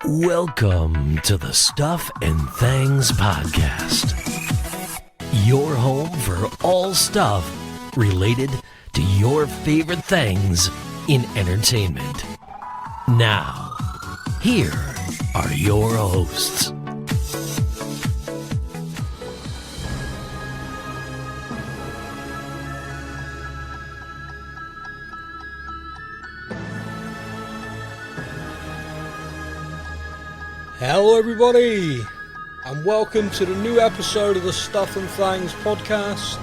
Welcome to the Stuff and Things Podcast. Your home for all stuff related to your favorite things in entertainment. Now, here are your hosts. Hello everybody, and welcome to the new episode of the Stuff and Things podcast.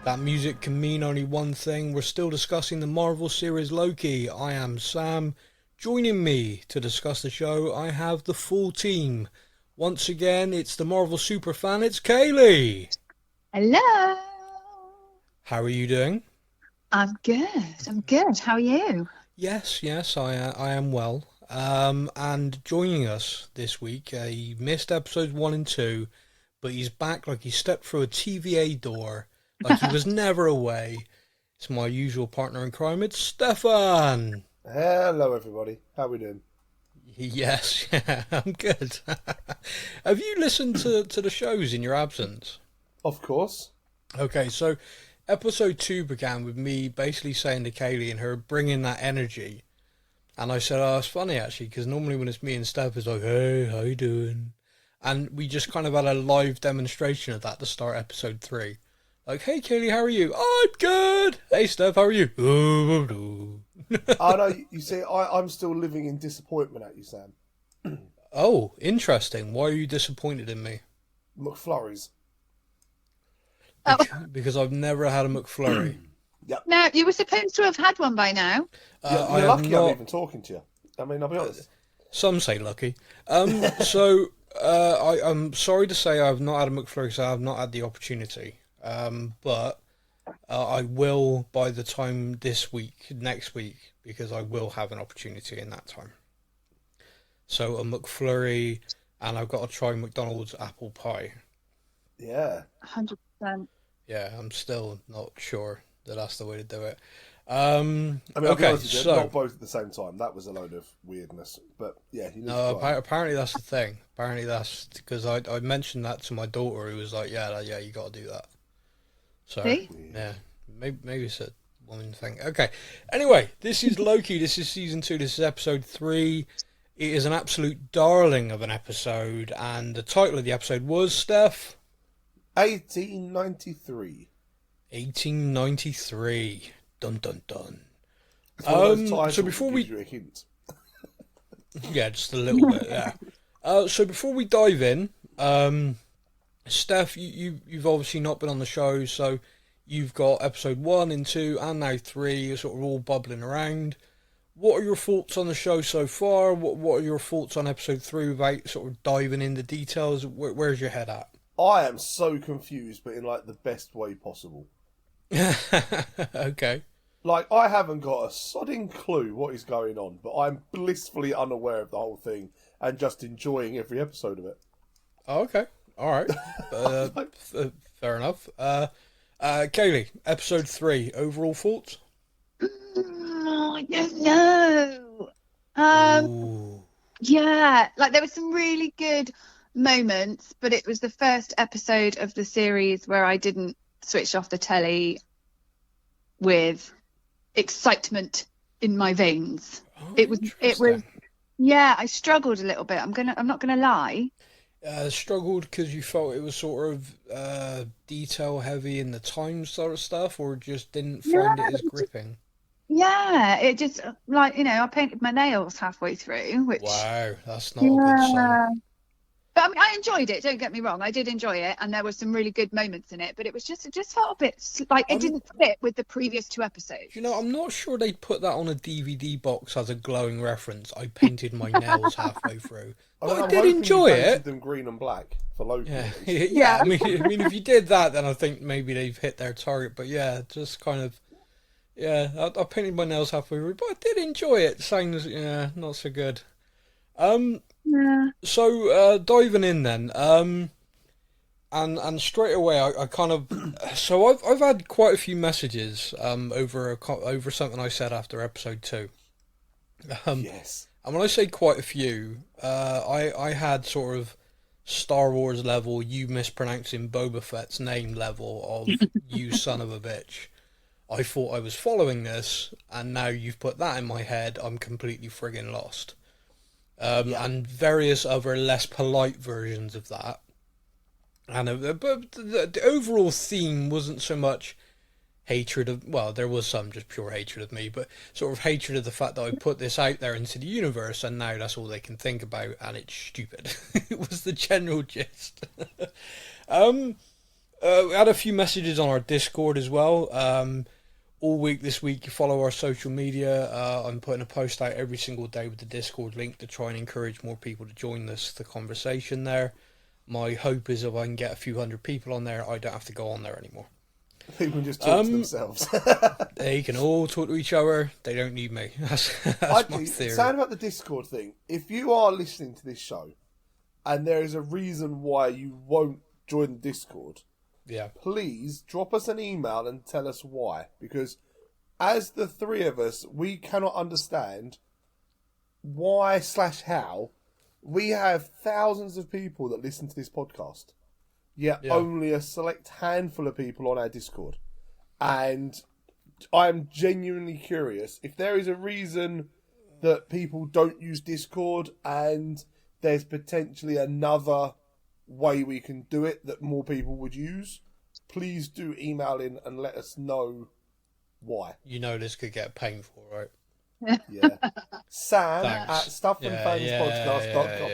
That music can mean only one thing. We're still discussing the Marvel series Loki. I am Sam. Joining me to discuss the show, I have the full team. Once again, it's the Marvel superfan, it's Kaylee. Hello. How are you doing? I'm good. How are you? Yes, I am well. And joining us this week, he missed episodes 1 and 2, but he's back like he stepped through a TVA door, like he was never away. It's my usual partner in crime, it's Stefan. Hello everybody, how are we doing? Yes, yeah, I'm good. Have you listened to the shows in your absence? Of course. Okay, so episode 2 began with me basically saying to Kaylee and her bringing that energy. And I said, oh, it's funny actually, because normally when it's me and Steph, it's like, hey, how you doing? And we just kind of had a live demonstration of that to start episode 3. Like, hey, Kaylee, how are you? Oh, I'm good. Hey, Steph, how are you? Oh, no, you see, I'm still living in disappointment at you, Sam. Oh, interesting. Why are you disappointed in me? McFlurries. Because I've never had a McFlurry. Yep. No, you were supposed to have had one by now. You're lucky I'm even talking to you. I mean, I'll be honest. Some say lucky. I'm sorry to say I've not had a McFlurry, so I've not had the opportunity. But I will by the time next week, because I will have an opportunity in that time. So a McFlurry, and I've got to try McDonald's apple pie. Yeah. 100%. Yeah, I'm still not sure that's the way to do it. I mean, okay, so not both at the same time. That was a load of weirdness. But yeah, you need to try. Apparently that's the thing. Apparently that's because I mentioned that to my daughter, who was like, "Yeah, you got to do that." So See? yeah, maybe it's a woman thing. Okay. Anyway, this is Loki. This is season 2. This is episode 3. It is an absolute darling of an episode, and the title of the episode was Steph. 1893. 1893. Dun dun dun. So before we, you a hint. yeah, just a little bit, yeah. So before we dive in, Steph, you've obviously not been on the show, so you've got episode 1 and 2 and now 3. You're sort of all bubbling around. What are your thoughts on the show so far? What are your thoughts on episode 3 without sort of diving into details? Where's your head at? I am so confused, but in like the best way possible. Okay. Like, I haven't got a sodding clue what is going on, but I'm blissfully unaware of the whole thing and just enjoying every episode of it. Oh, okay. All right. Fair enough. Kaylee, episode 3, overall thoughts? I don't know. Ooh. Yeah, like there were some really good moments, but it was the first episode of the series where I didn't switch off the telly with excitement in my veins. Oh, it was yeah, I struggled a little bit. I'm not gonna lie. Struggled because you felt it was sort of detail heavy in the time sort of stuff, or just didn't find it as gripping? Yeah, it just like, I painted my nails halfway through, which Wow, that's not a good sign. But I mean, I enjoyed it. Don't get me wrong. I did enjoy it, and there were some really good moments in it. But it just felt a bit like it didn't fit with the previous 2 episodes. I'm not sure they'd put that on a DVD box as a glowing reference. I painted my nails halfway through. But I did enjoy it. Painted them green and black for Loki. Yeah, yeah. I mean, if you did that, then I think maybe they've hit their target. But yeah, just kind of, yeah. I painted my nails halfway through, but I did enjoy it. Sounds, not so good. Yeah. So diving in then, and straight away I kind of, so I've had quite a few messages over something I said after episode 2. Yes. And when I say quite a few, I had sort of Star Wars level, you mispronouncing Boba Fett's name level of you son of a bitch. I thought I was following this, and now you've put that in my head, I'm completely friggin' lost. And various other less polite versions of that. And but the overall theme wasn't so much hatred of, well, there was some just pure hatred of me, but sort of hatred of the fact that I put this out there into the universe and now that's all they can think about and it's stupid. It was the general gist. We had a few messages on our Discord as well. All week this week, you follow our social media. I'm putting a post out every single day with the Discord link to try and encourage more people to join the conversation there. My hope is if I can get a few hundred people on there, I don't have to go on there anymore. People can just talk to themselves. They can all talk to each other. They don't need me. That's my theory. Saying about the Discord thing, if you are listening to this show and there is a reason why you won't join the Discord, please drop us an email and tell us why. Because as the three of us, we cannot understand why/how we have thousands of people that listen to this podcast. Yet only a select handful of people on our Discord. And I'm genuinely curious if there is a reason that people don't use Discord and there's potentially another way we can do it that more people would use, please do email in and let us know why. You know this could get painful, right? Yeah. Sam at stuffandfangspodcast.com.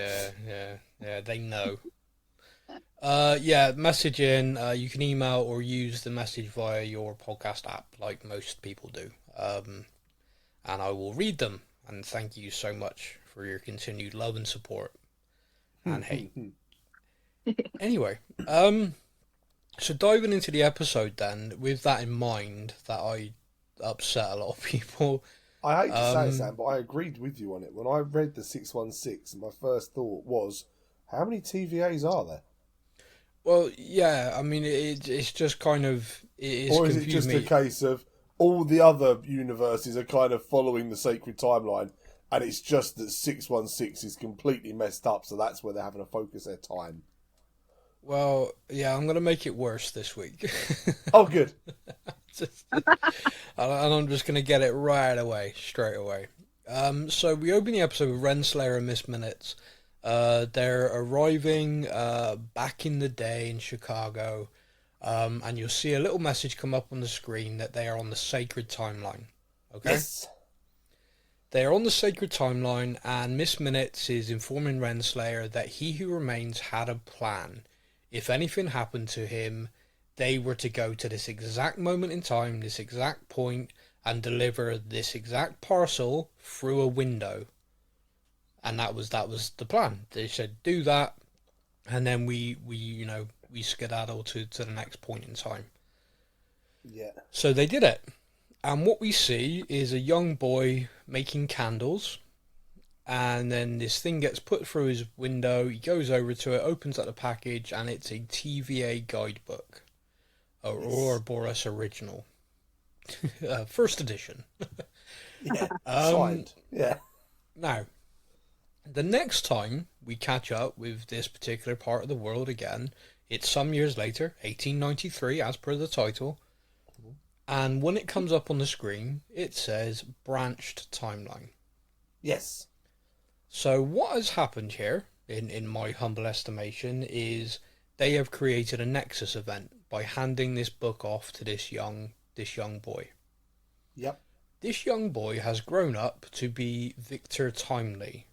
Yeah, they know. Message in. You can email or use the message via your podcast app, like most people do. And I will read them. And thank you so much for your continued love and support and hate. Anyway, so diving into the episode then, with that in mind, that I upset a lot of people. I hate to say it, Sam, but I agreed with you on it. When I read the 616, my first thought was, how many TVAs are there? Well, yeah, I mean, it's just kind of... Or is it just a case of all the other universes are kind of following the sacred timeline, and it's just that 616 is completely messed up, so that's where they're having to focus their time? Well, yeah, I'm going to make it worse this week. Oh, good. And I'm just going to get it right away, straight away. So we open the episode with Renslayer and Miss Minutes. They're arriving back in the day in Chicago, and you'll see a little message come up on the screen that they are on the sacred timeline. Okay? Yes. They are on the sacred timeline, and Miss Minutes is informing Renslayer that he who remains had a plan. If anything happened to him, they were to go to this exact moment in time, this exact point, and deliver this exact parcel through a window. And that was the plan. They said, do that, and then we skedaddle to the next point in time. Yeah. So they did it. And what we see is a young boy making candles, and then this thing gets put through his window, he goes over to it, opens up the package, and it's a TVA guidebook. Aurora Boreas original. First edition. Yeah, signed. Yeah. Now, the next time we catch up with this particular part of the world again, it's some years later, 1893, as per the title. And when it comes up on the screen, it says branched timeline. Yes. So what has happened here, in my humble estimation, is they have created a Nexus event by handing this book off to this young boy. Yep. This young boy has grown up to be Victor Timely,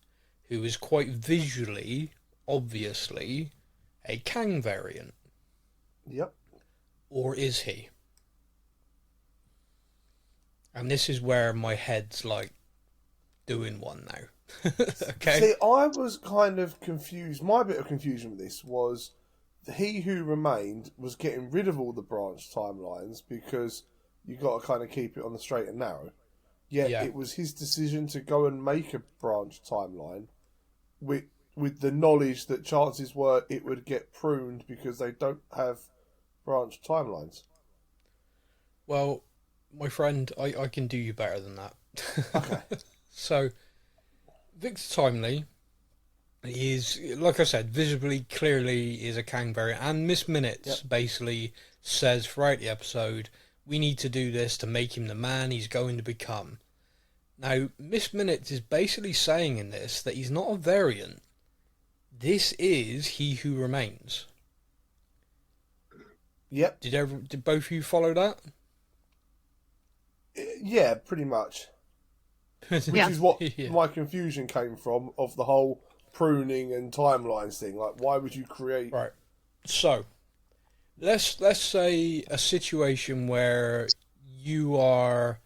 who is quite visually, obviously, a Kang variant. Yep. Or is he? And this is where my head's like doing one now. Okay. See, I was kind of confused. My bit of confusion with this was he who remained was getting rid of all the branch timelines because you got to kind of keep it on the straight and narrow. Yet it was his decision to go and make a branch timeline with the knowledge that chances were it would get pruned because they don't have branch timelines. Well, my friend, I can do you better than that. Okay. So, Victor Timely is, like I said, visibly, clearly is a Kang variant. And Miss Minutes basically says throughout the episode, we need to do this to make him the man he's going to become. Now, Miss Minutes is basically saying in this that he's not a variant. This is He Who Remains. Yep. Did both of you follow that? Yeah, pretty much. Which is what my confusion came from, of the whole pruning and timelines thing. Like, why would you create... Right. So, let's say a situation where you are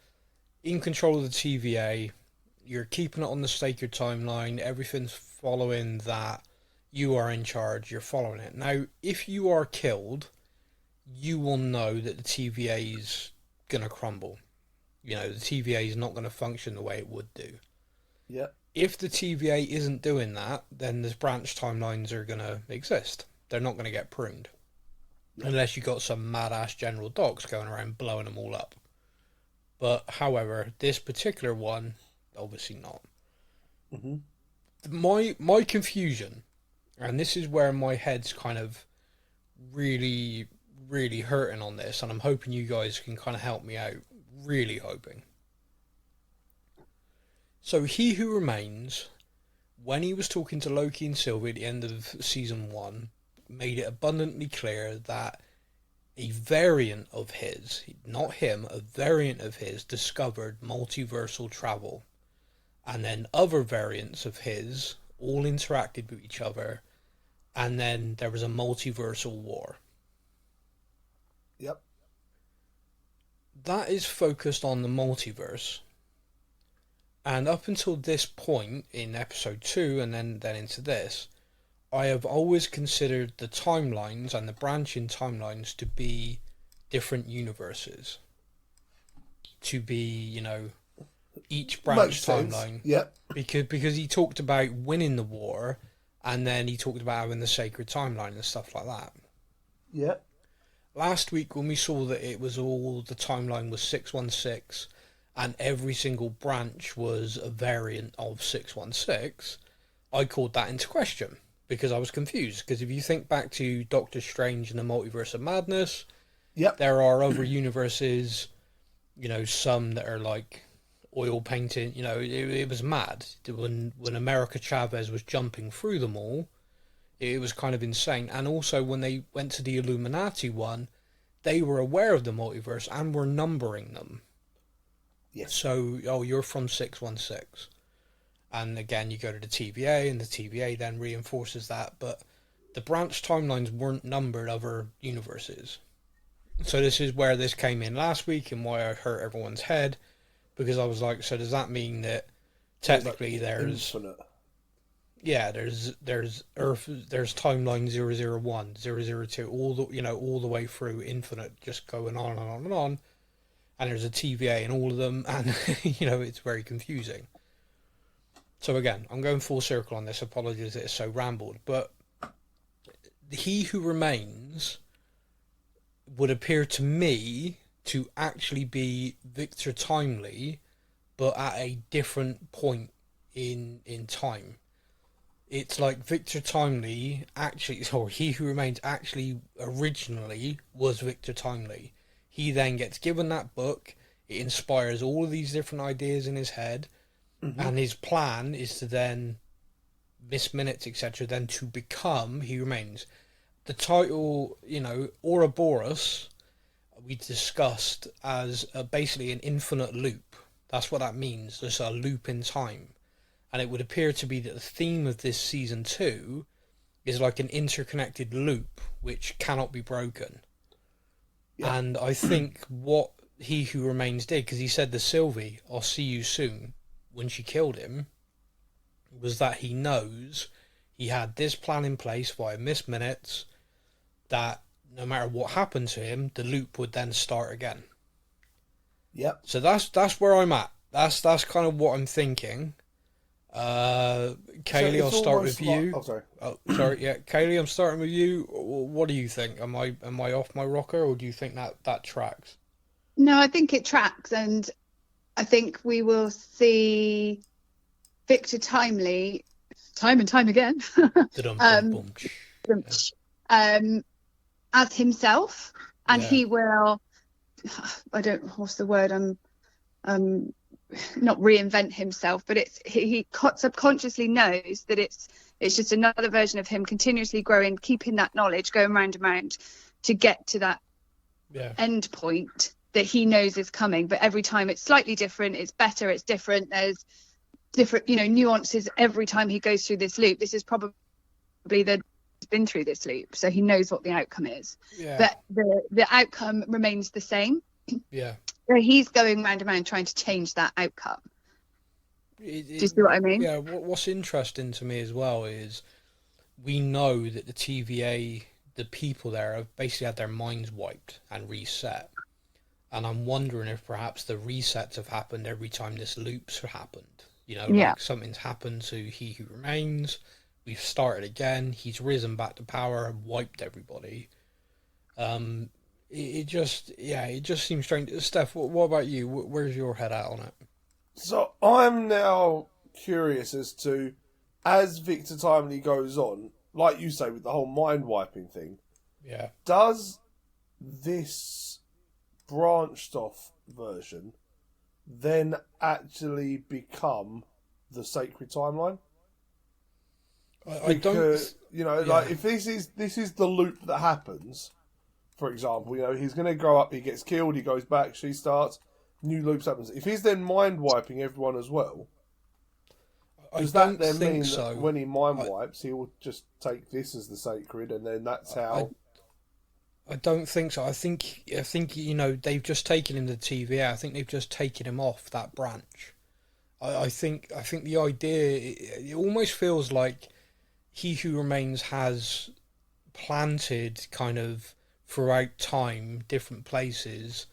in control of the TVA, you're keeping it on the sacred timeline, everything's following that, you are in charge, you're following it. Now, if you are killed, you will know that the TVA is going to crumble. You know, the TVA is not going to function the way it would do. Yeah. If the TVA isn't doing that, then the branch timelines are going to exist. They're not going to get pruned. Yeah. Unless you got some mad-ass General Docs going around blowing them all up. But, however, this particular one, obviously not. Mm-hmm. My confusion, and this is where my head's kind of really, really hurting on this, and I'm hoping you guys can kind of help me out. Really hoping. So He Who Remains, when he was talking to Loki and Sylvie at the end of season 1, made it abundantly clear that a variant of his, not him, a variant of his discovered multiversal travel, and then other variants of his all interacted with each other, and then there was a multiversal war. Yep. That is focused on the multiverse. And up until this point in episode 2 and then into this, I have always considered the timelines and the branching timelines to be different universes. To be, you know, each branch timeline. Yep. Because he talked about winning the war, and then he talked about having the sacred timeline and stuff like that. Yep. Last week when we saw that it was all, the timeline was 616 and every single branch was a variant of 616, I called that into question because I was confused. Because if you think back to Doctor Strange and the Multiverse of Madness, there are other universes, you know, some that are like oil painting, you know, it was mad. When America Chavez was jumping through them all, it was kind of insane. And also when they went to the Illuminati one, they were aware of the multiverse and were numbering them. Yes. So, you're from 616. And again, you go to the TVA, and the TVA then reinforces that. But the branch timelines weren't numbered other universes. So this is where this came in last week and why I hurt everyone's head. Because I was like, so does that mean that technically there's... Infinite. Yeah, there's Earth, there's timeline 001, 002, all the way through infinite, just going on and on and on. And there's a TVA in all of them, and you know, it's very confusing. So again, I'm going full circle on this. Apologies that it's so rambled, but He Who Remains would appear to me to actually be Victor Timely, but at a different point in time. It's like Victor Timely actually, or He Who Remains actually originally was Victor Timely. He then gets given that book. It inspires all of these different ideas in his head. Mm-hmm. And his plan is to then, Miss Minutes, etc., then to become He Remains. The title, you know, Ouroboros, we discussed as basically an infinite loop. That's what that means. There's a loop in time. And it would appear to be that the theme of this season 2 is like an interconnected loop which cannot be broken. Yeah. And I think what He Who Remains did, because he said to Sylvie, I'll see you soon, when she killed him, was that he knows he had this plan in place via Miss Minutes that no matter what happened to him, the loop would then start again. Yep. So that's where I'm at. That's kind of what I'm thinking. Kaylee, I'll start with you. Sorry. Yeah, Kaylee, I'm starting with you. What do you think? Am I off my rocker, or do you think that tracks? No, I think it tracks, and I think we will see Victor Timely, time and time again, as himself, and he will, what's the word, not reinvent himself, but he subconsciously knows that it's just another version of him continuously growing, keeping that knowledge, going round and round to get to that end point that he knows is coming. But every time it's slightly different, it's better, it's different, there's different, nuances every time he goes through this loop. This is probably he's been through this loop, so he knows what the outcome is, but the outcome remains the same. So he's going round and round trying to change that outcome. Do you see what I mean? Yeah, what's interesting to me as well is we know that the TVA, the people there, have basically had their minds wiped and reset. And I'm wondering if perhaps the resets have happened every time this loop's happened. Like something's happened to He Who Remains, we've started again, he's risen back to power and wiped everybody. It just seems strange. Steph, what about you? Where's your head at on it? So I'm now curious as to, as Victor Timely goes on, like you say with the whole mind wiping thing, does this branched off version then actually become the sacred timeline? Because if this is the loop that happens, for example, he's going to grow up, he gets killed, he goes back, she starts, new loops happens. If he's then mind wiping everyone as well, does that then mean that when he mind wipes, he will just take this as the sacred, and then that's how? I don't think so. I think they've just taken him to TVA. I think they've just taken him off that branch. I think the idea, it almost feels like He Who Remains has planted kind of throughout time, different places,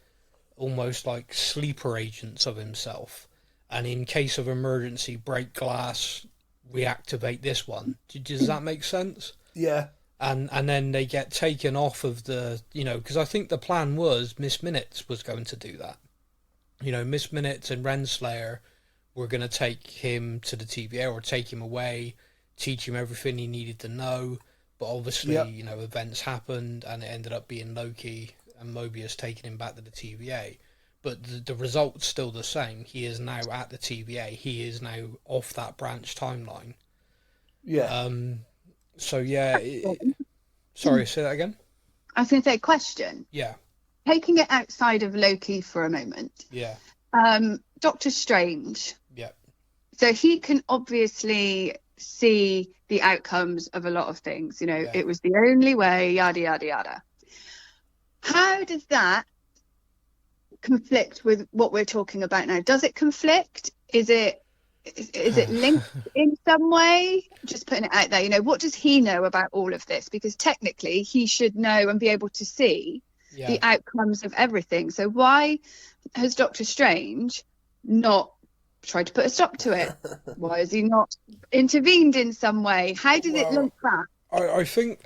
almost like sleeper agents of himself, and in case of emergency, break glass, reactivate this one. Does that make sense? Yeah. And then they get taken off of the, because I think the plan was Miss Minutes was going to do that. Miss Minutes and Renslayer were going to take him to the TVA or take him away, teach him everything he needed to know. But obviously, events happened and it ended up being Loki and Mobius taking him back to the TVA. But the result's still the same. He is now at the TVA. He is now off that branch timeline. Yeah. Sorry, say that again? I was going to say, question. Yeah. Taking it outside of Loki for a moment. Yeah. Doctor Strange. Yeah. So he can obviously see the outcomes of a lot of things. It was the only way, yada, yada, yada. How does that conflict with what we're talking about now? Does it conflict? Is it linked in some way? Just putting it out there, what does he know about all of this? Because technically he should know and be able to see the outcomes of everything. So why has Doctor Strange not tried to put a stop to it? Why has he not intervened in some way? How does it link back? I think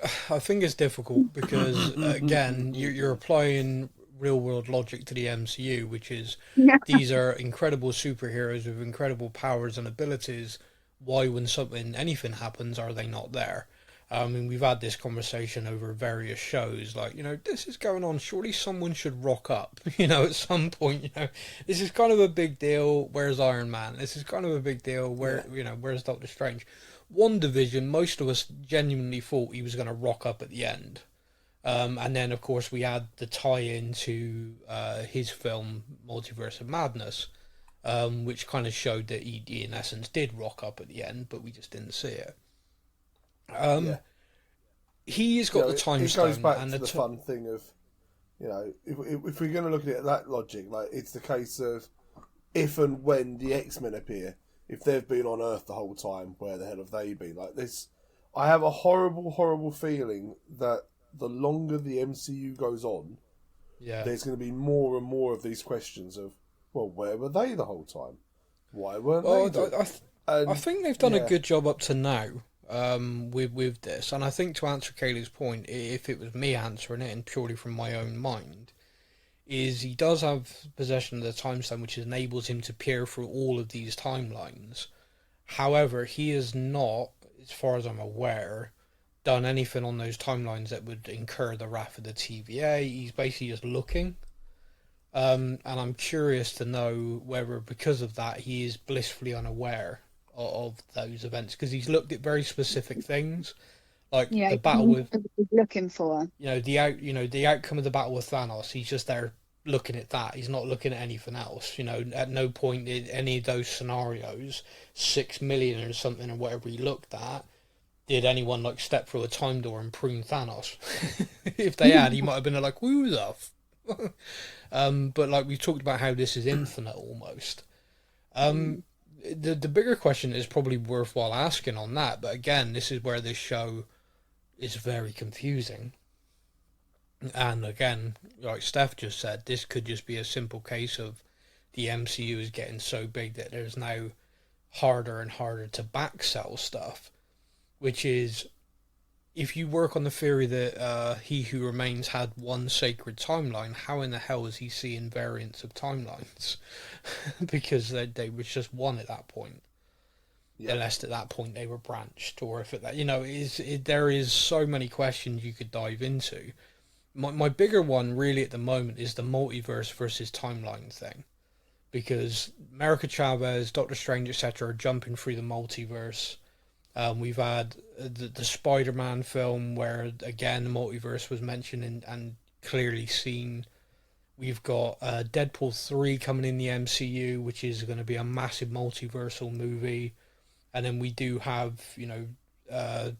it's difficult because again you're applying real world logic to the MCU, which is these are incredible superheroes with incredible powers and abilities. Why, when anything happens, are they not there? I mean, we've had this conversation over various shows, like, this is going on, surely someone should rock up, at some point, this is kind of a big deal, where's Iron Man? This is kind of a big deal, where's Doctor Strange? WandaVision, most of us genuinely thought he was going to rock up at the end. And then, of course, we had the tie-in to his film, Multiverse of Madness, which kind of showed that he, in essence, did rock up at the end, but we just didn't see it. He's got the time stone. It goes back to the fun thing of, if we're going to look at it that logic, like, it's the case of if and when the X-Men appear, if they've been on Earth the whole time, where the hell have they been? Like this, I have a horrible, horrible feeling that the longer the MCU goes on, there's going to be more and more of these questions of, well, where were they the whole time? Why weren't they? I think they've done a good job up to now with this. And I think, to answer Kaylee's point, if it was me answering it, and purely from my own mind, is he does have possession of the time stone, which enables him to peer through all of these timelines. However, he has not, as far as I'm aware, done anything on those timelines that would incur the wrath of the TVA. He's basically just looking. And I'm curious to know whether, because of that, he is blissfully unaware of those events, because he's looked at very specific things, like the battle with looking for. The outcome of the battle with Thanos. He's just there looking at that. He's not looking at anything else. At no point in any of those scenarios, 6 million or something or whatever he looked at, did anyone like step through a time door and prune Thanos. If they had, he might have been like, "Woo the but like we've talked about how this is infinite almost. The bigger question is probably worthwhile asking on that, but again, this is where this show is very confusing. And again, like Steph just said, this could just be a simple case of the MCU is getting so big that there's now harder and harder to backsell stuff, which is, if you work on the theory that He Who Remains had one sacred timeline, how in the hell is he seeing variants of timelines? Because they was just one at that point. Yeah. Unless at that point they were branched, or if there is so many questions you could dive into. My bigger one really at the moment is the multiverse versus timeline thing. Because America Chavez, Doctor Strange, etc. are jumping through the multiverse. We've had the Spider-Man film where, again, the multiverse was mentioned and clearly seen. We've got Deadpool 3 coming in the MCU, which is going to be a massive multiversal movie. And then we do have, the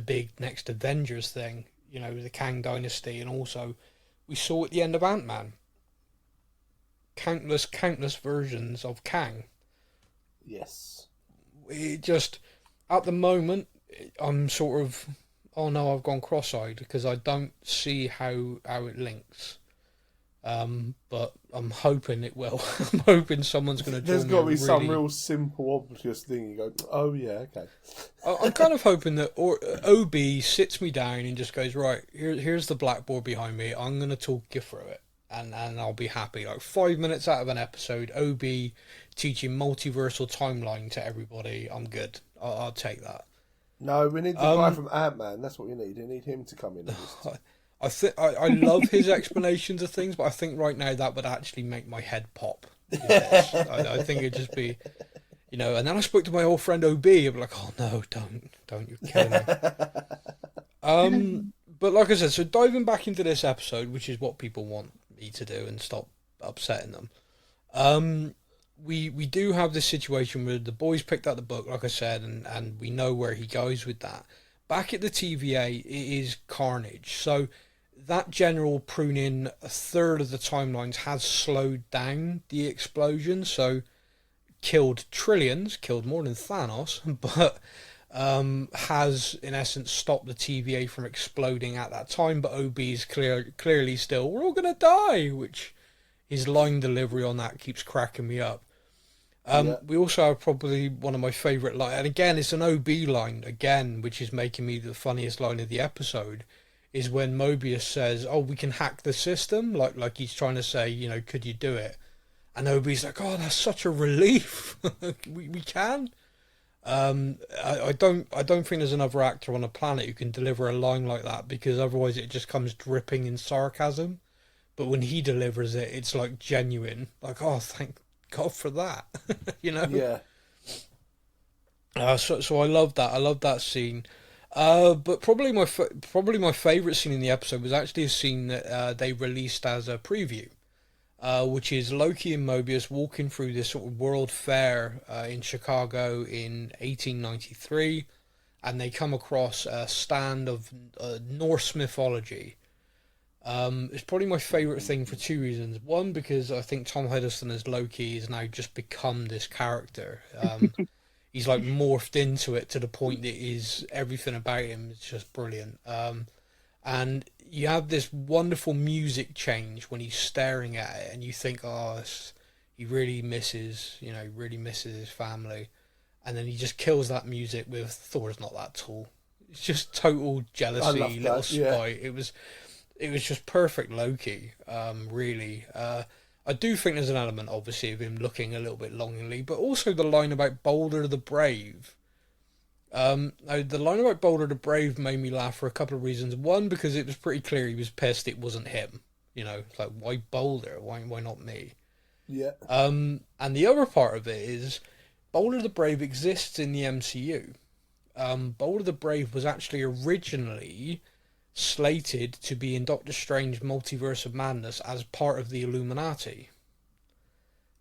big next Avengers thing, the Kang Dynasty. And also, we saw at the end of Ant-Man countless versions of Kang. Yes. It just... At the moment, I'm sort of, oh no, I've gone cross-eyed because I don't see how it links. But I'm hoping it will. I'm hoping someone's going to draw. There's got to be some real simple, obvious thing. You go, oh yeah, okay. I'm kind of hoping that OB sits me down and just goes, right, here's the blackboard behind me. I'm going to talk you through it. And I'll be happy. Like 5 minutes out of an episode, OB teaching multiversal timeline to everybody. I'm good. I'll take that. No, we need the guy from Ant-Man. That's what we need. We need him to come in. I love his explanations of things, but I think right now that would actually make my head pop. I think it'd just be, and then I spoke to my old friend OB. I'd be like, oh no, don't, you're killing me. But like I said, so diving back into this episode, which is what people want me to do and stop upsetting them. We do have this situation where the boys picked up the book, like I said, and we know where he goes with that. Back at the TVA, it is carnage. So that general pruning a third of the timelines has slowed down the explosion. So killed trillions, killed more than Thanos, but has in essence stopped the TVA from exploding at that time. But OB's clearly still, we're all going to die, which his line delivery on that keeps cracking me up. We also have probably one of my favourite lines, and again, it's an OB line, again, which is making me the funniest line of the episode, is when Mobius says, oh, we can hack the system, like he's trying to say, could you do it? And OB's like, oh, that's such a relief. we can. I don't think there's another actor on the planet who can deliver a line like that, because otherwise it just comes dripping in sarcasm. But when he delivers it, it's like genuine, like, oh, thank God for that. Yeah. So I love that. I love that scene. But probably my favourite scene in the episode was actually a scene that they released as a preview, which is Loki and Mobius walking through this sort of world fair in Chicago in 1893, and they come across a stand of Norse mythology. It's probably my favourite thing for two reasons. One, because I think Tom Hiddleston as Loki has now just become this character. He's like morphed into it to the point that is everything about him is just brilliant. And you have this wonderful music change when he's staring at it, and you think, oh, he really misses his family. And then he just kills that music with Thor's not that tall. It's just total jealousy, little spite. Yeah. It was just perfect Loki, really. I do think there's an element, obviously, of him looking a little bit longingly, but also the line about Boulder the Brave. Now, the line about Boulder the Brave made me laugh for a couple of reasons. One, because it was pretty clear he was pissed it wasn't him. You know, it's like, why Boulder? Why not me? Yeah. And the other part of it is Boulder the Brave exists in the MCU. Boulder the Brave was actually originally slated to be in Doctor Strange Multiverse of Madness as part of the Illuminati.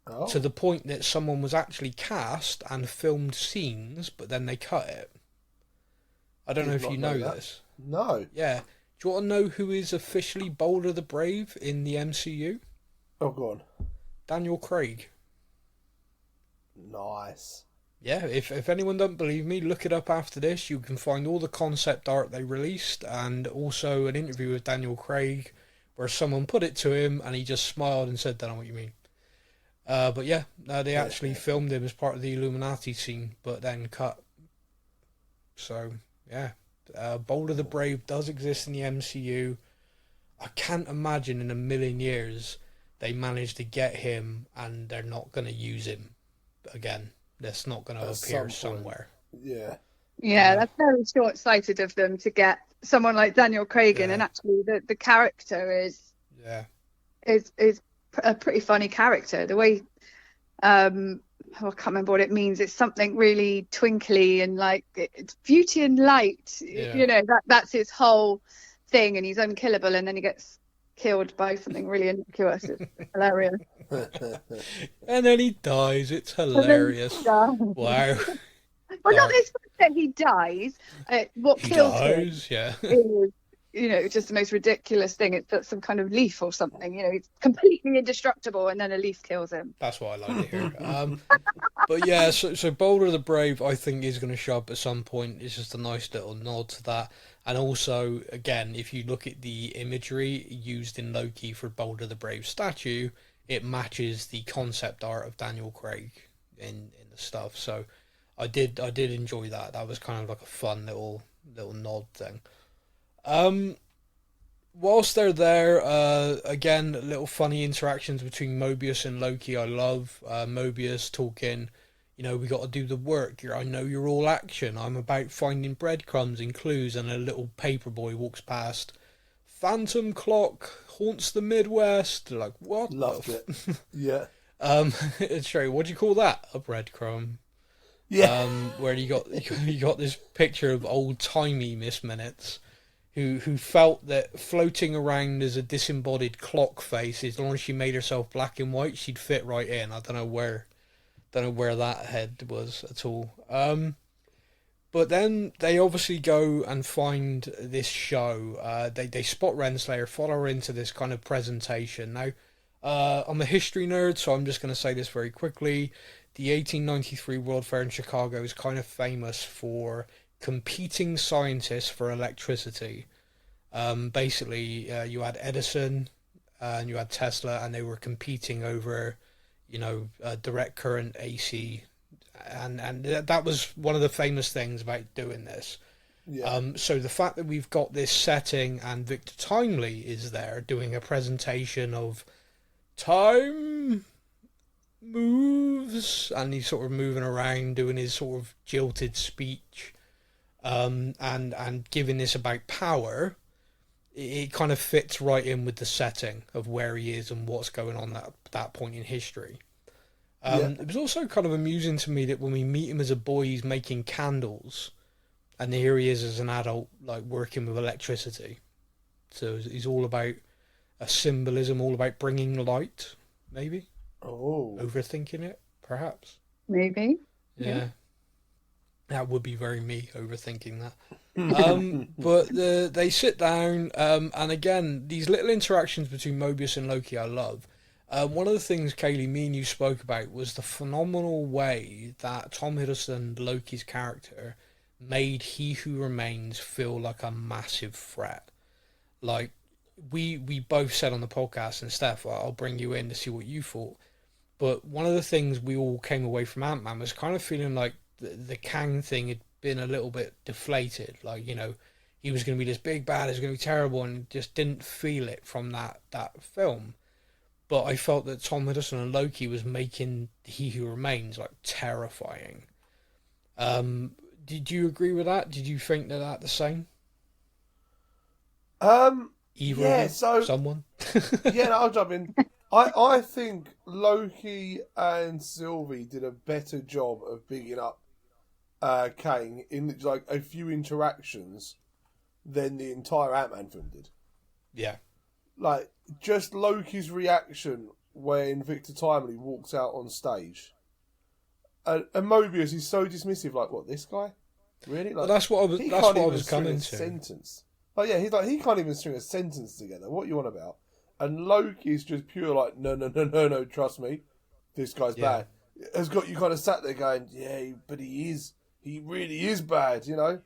Oh. To the point that someone was actually cast and filmed scenes, but then they cut it. I don't know if you know this. No. Yeah. Do you want to know who is officially Boulder the Brave in the MCU? Oh, go on. Daniel Craig. Nice. Yeah, if anyone don't believe me, look it up after this. You can find all the concept art they released and also an interview with Daniel Craig where someone put it to him and he just smiled and said, "Don't know what you mean." But yeah, they actually filmed him as part of the Illuminati scene, but then cut. So, yeah. Boulder the Brave does exist in the MCU. I can't imagine in a million years they managed to get him and they're not going to use him again. That's not going to appear somewhere. Yeah. Yeah, that's very short-sighted of them to get someone like Daniel Craig in, and actually the character is a pretty funny character. The way, I can't remember what it means. It's something really twinkly and like it's beauty and light. Yeah. You know, that's his whole thing, and he's unkillable, and then he gets killed by something really innocuous. It's hilarious. And then he dies. It's hilarious. Wow. Well, not this fact that he dies. What He kills dies, him yeah. is, you know, just the most ridiculous thing. It's some kind of leaf or something. You know, he's completely indestructible, and then a leaf kills him. That's what I like to hear. But yeah, so Boulder the Brave, I think, is going to show up at some point. It's just a nice little nod to that. And also, again, if you look at the imagery used in Loki for Boulder the Brave statue, it matches the concept art of Daniel Craig in the stuff. So I did enjoy that. That was kind of like a fun little nod thing. Whilst they're there, again, little funny interactions between Mobius and Loki. I love Mobius talking, you know, we got to do the work. I know you're all action. I'm about finding breadcrumbs and clues. And a little paper boy walks past. Phantom clock haunts the Midwest. Like, what? Loved it. Yeah. It's true. What do you call that? A breadcrumb. Yeah. Where you got this picture of old timey Miss Minutes, who felt that floating around as a disembodied clock face, as long as she made herself black and white, she'd fit right in. I don't know where that head was at all. But then they obviously go and find this show. They spot Renslayer, follow her into this kind of presentation. Now, I'm a history nerd, so I'm just going to say this very quickly. The 1893 World Fair in Chicago is kind of famous for competing scientists for electricity. Basically, you had Edison and you had Tesla, and they were competing over, you know, direct current AC. And that was one of the famous things about doing this. Yeah. So the fact that we've got this setting and Victor Timely is there doing a presentation of time moves, and he's sort of moving around doing his sort of jilted speech, and giving this about power, it kind of fits right in with the setting of where he is and what's going on at that point in history. It was also kind of amusing to me that when we meet him as a boy, he's making candles, and here he is as an adult, like working with electricity. So he's all about a symbolism, all about bringing light, maybe. Oh. Overthinking it, perhaps. Maybe. Yeah. That would be very me, overthinking that. But they sit down, and again, these little interactions between Mobius and Loki I love. One of the things, Kaylee, me and you spoke about was the phenomenal way that Tom Hiddleston, Loki's character, made He Who Remains feel like a massive threat. Like, we both said on the podcast, and Steph, I'll bring you in to see what you thought, but one of the things we all came away from Ant-Man was kind of feeling like the Kang thing had been a little bit deflated. Like, you know, he was going to be this big bad, it was going to be terrible, and just didn't feel it from that film. but I felt that Tom Hiddleston and Loki was making He Who Remains like terrifying. Did you agree with that? Did you think that the same? Yeah, so someone. Yeah, no, I'll jump in. I think Loki and Sylvie did a better job of bigging up Kang in like a few interactions than the entire Ant-Man film did. Yeah. Like, just Loki's reaction when Victor Timely walks out on stage. And Mobius is so dismissive, like, what, this guy? Really? Like, well, that's what I was coming to. Sentence. Oh yeah, he's like, he can't even string a sentence together. What you on about? And Loki's just pure like, no, trust me, this guy's bad. Has got you kind of sat there going, yeah, but he really is bad, you know?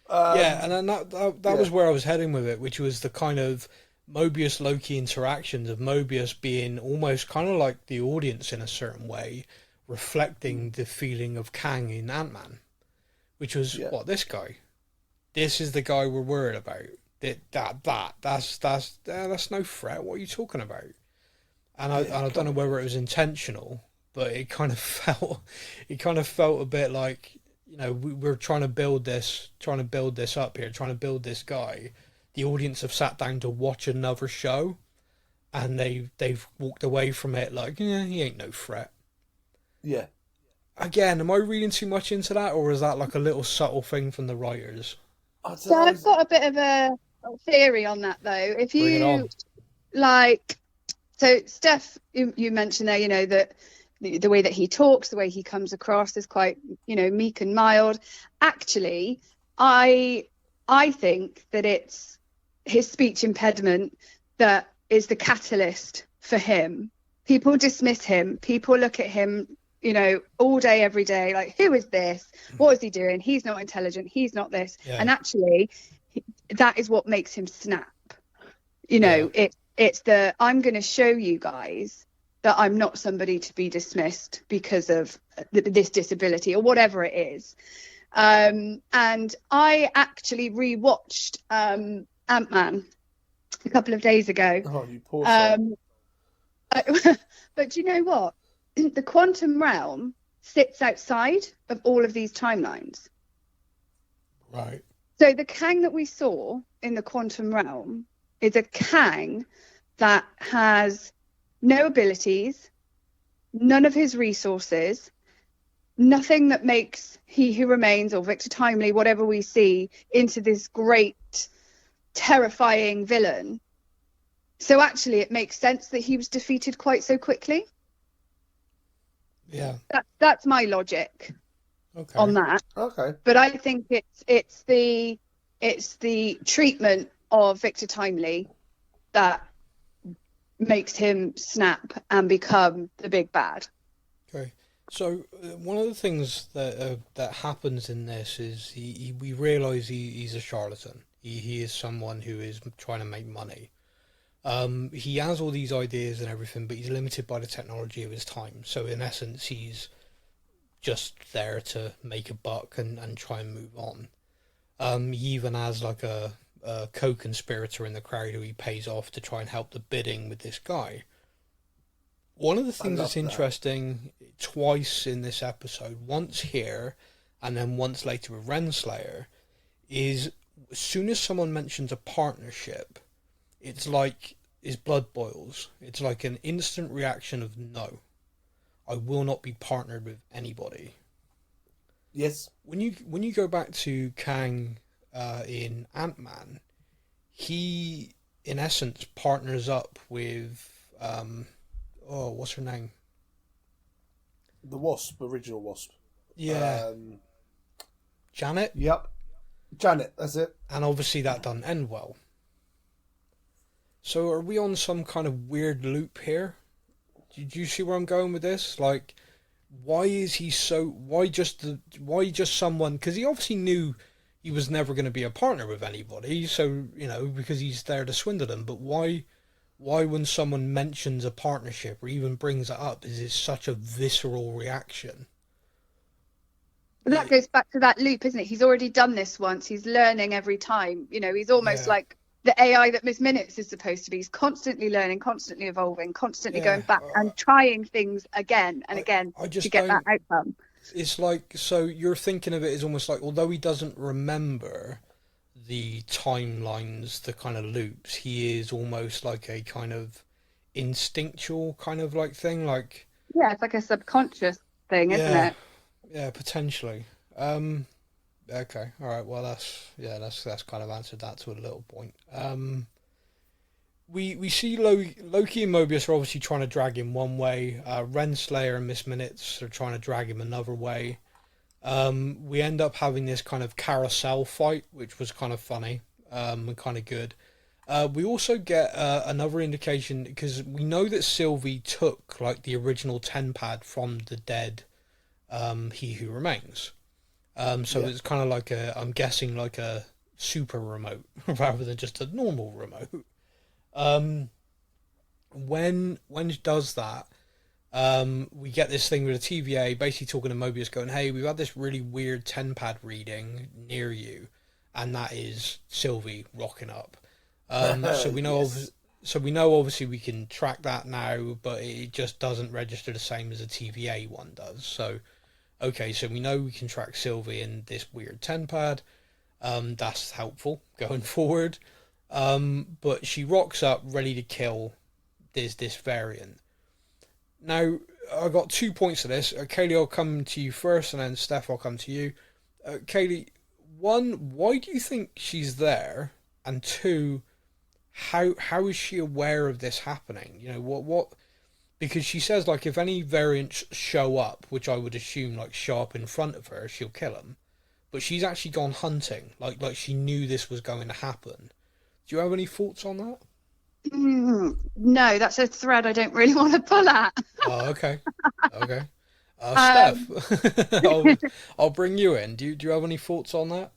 Yeah, and then that was where I was heading with it, which was the kind of Mobius-Loki interactions of Mobius being almost kind of like the audience in a certain way, reflecting the feeling of Kang in Ant-Man, which was, what, this guy? This is the guy we're worried about. That's no threat. What are you talking about? And I don't know whether it was intentional, but it kind of felt a bit like, you know, we're trying to build this up here, trying to build this guy. The audience have sat down to watch another show, and they've walked away from it like, yeah, he ain't no threat. Yeah. Again, am I reading too much into that, or is that like a little subtle thing from the writers? So I've got a bit of a theory on that, though. If you like, so Steph, you mentioned there, you know, that the way that he talks, the way he comes across is quite, you know, meek and mild. Actually, I think that it's his speech impediment that is the catalyst for him. People dismiss him. People look at him, you know, all day, every day, like, who is this? What is he doing? He's not intelligent. He's not this. Yeah. And actually, that is what makes him snap. You know, it's the, I'm going to show you guys that I'm not somebody to be dismissed because of this disability or whatever it is. And I actually rewatched Ant-Man a couple of days ago. Oh, you poor son. But you know what? The quantum realm sits outside of all of these timelines. Right. So the Kang that we saw in the quantum realm is a Kang that has no abilities, none of his resources, nothing that makes He Who Remains or Victor Timely, whatever we see, into this great, terrifying villain. So actually it makes sense that he was defeated quite so quickly. Yeah. That's my logic on that. Okay. But I think it's the treatment of Victor Timely that makes him snap and become the big bad. Okay. So one of the things that happens in this is we realise he's a charlatan. He is someone who is trying to make money. He has all these ideas and everything, but he's limited by the technology of his time. So in essence, he's just there to make a buck and try and move on. He even has like a co-conspirator in the crowd who he pays off to try and help the bidding with this guy. One of the things that's interesting twice in this episode, once here and then once later with Renslayer, is as soon as someone mentions a partnership, it's like his blood boils. It's like an instant reaction of no. I will not be partnered with anybody. Yes. When you go back to Kang in Ant-Man, he in essence partners up with what's her name? The Wasp, original Wasp. Yeah. Janet? Yep. Janet, that's it. And obviously that doesn't end well. So are we on some kind of weird loop here? Did you see where I'm going with this? Like, why just someone? Because he obviously knew he was never going to be a partner with anybody. So, you know, because he's there to swindle them. But why when someone mentions a partnership or even brings it up, is it such a visceral reaction? But that goes back to that loop, isn't it? He's already done this once. He's learning every time. You know, he's almost like the AI that Miss Minutes is supposed to be is constantly learning, constantly evolving, constantly going back and trying things again and again just to get that outcome. It's like, so you're thinking of it as almost like, although he doesn't remember the timelines, the kind of loops, he is almost like a kind of instinctual kind of like thing, like... Yeah, it's like a subconscious thing, isn't it? Yeah, potentially. Okay, all right. Well, that's kind of answered that to a little point. We see Loki and Mobius are obviously trying to drag him one way. Renslayer and Miss Minutes are trying to drag him another way. We end up having this kind of carousel fight, which was kind of funny and kind of good. We also get another indication, because we know that Sylvie took like the original 10 pad from the dead He Who Remains. It's kind of like I'm guessing like a super remote rather than just a normal remote. When it does that, we get this thing with the TVA basically talking to Mobius going, hey, we've had this really weird 10 pad reading near you, and that is Sylvie rocking up. So we know obviously we can track that now, but it just doesn't register the same as a TVA one does. So okay, so we know we can track Sylvie in this weird 10 pad. That's helpful going forward. But she rocks up ready to kill this variant. Now, I got 2 points to this. Kaylee, I'll come to you first, and then Steph, I'll come to you. Kaylee, one, why do you think she's there? And two, how is she aware of this happening? You know, what because she says, like, if any variants show up, which I would assume, like, show up in front of her, she'll kill them. But she's actually gone hunting. Like she knew this was going to happen. Do you have any thoughts on that? No, that's a thread I don't really want to pull at. Oh, okay. Okay. Steph, I'll bring you in. Do you have any thoughts on that?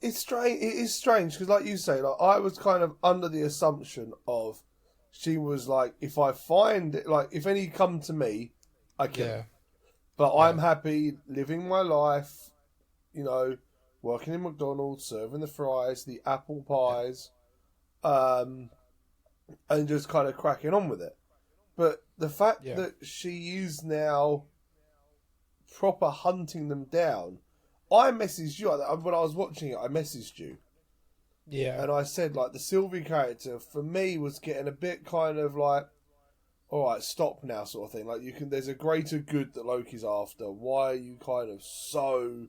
It's strange. It is strange because, like you say, like I was kind of under the assumption of she was like, if I find it, like if any come to me, I kill. Yeah. But I'm happy living my life, you know, working in McDonald's, serving the fries, the apple pies, and just kind of cracking on with it. But the fact that she is now proper hunting them down, I messaged you when I was watching it. I messaged you, and I said like the Sylvie character for me was getting a bit kind of like, all right, stop now, sort of thing. Like there's a greater good that Loki's after. Why are you kind of so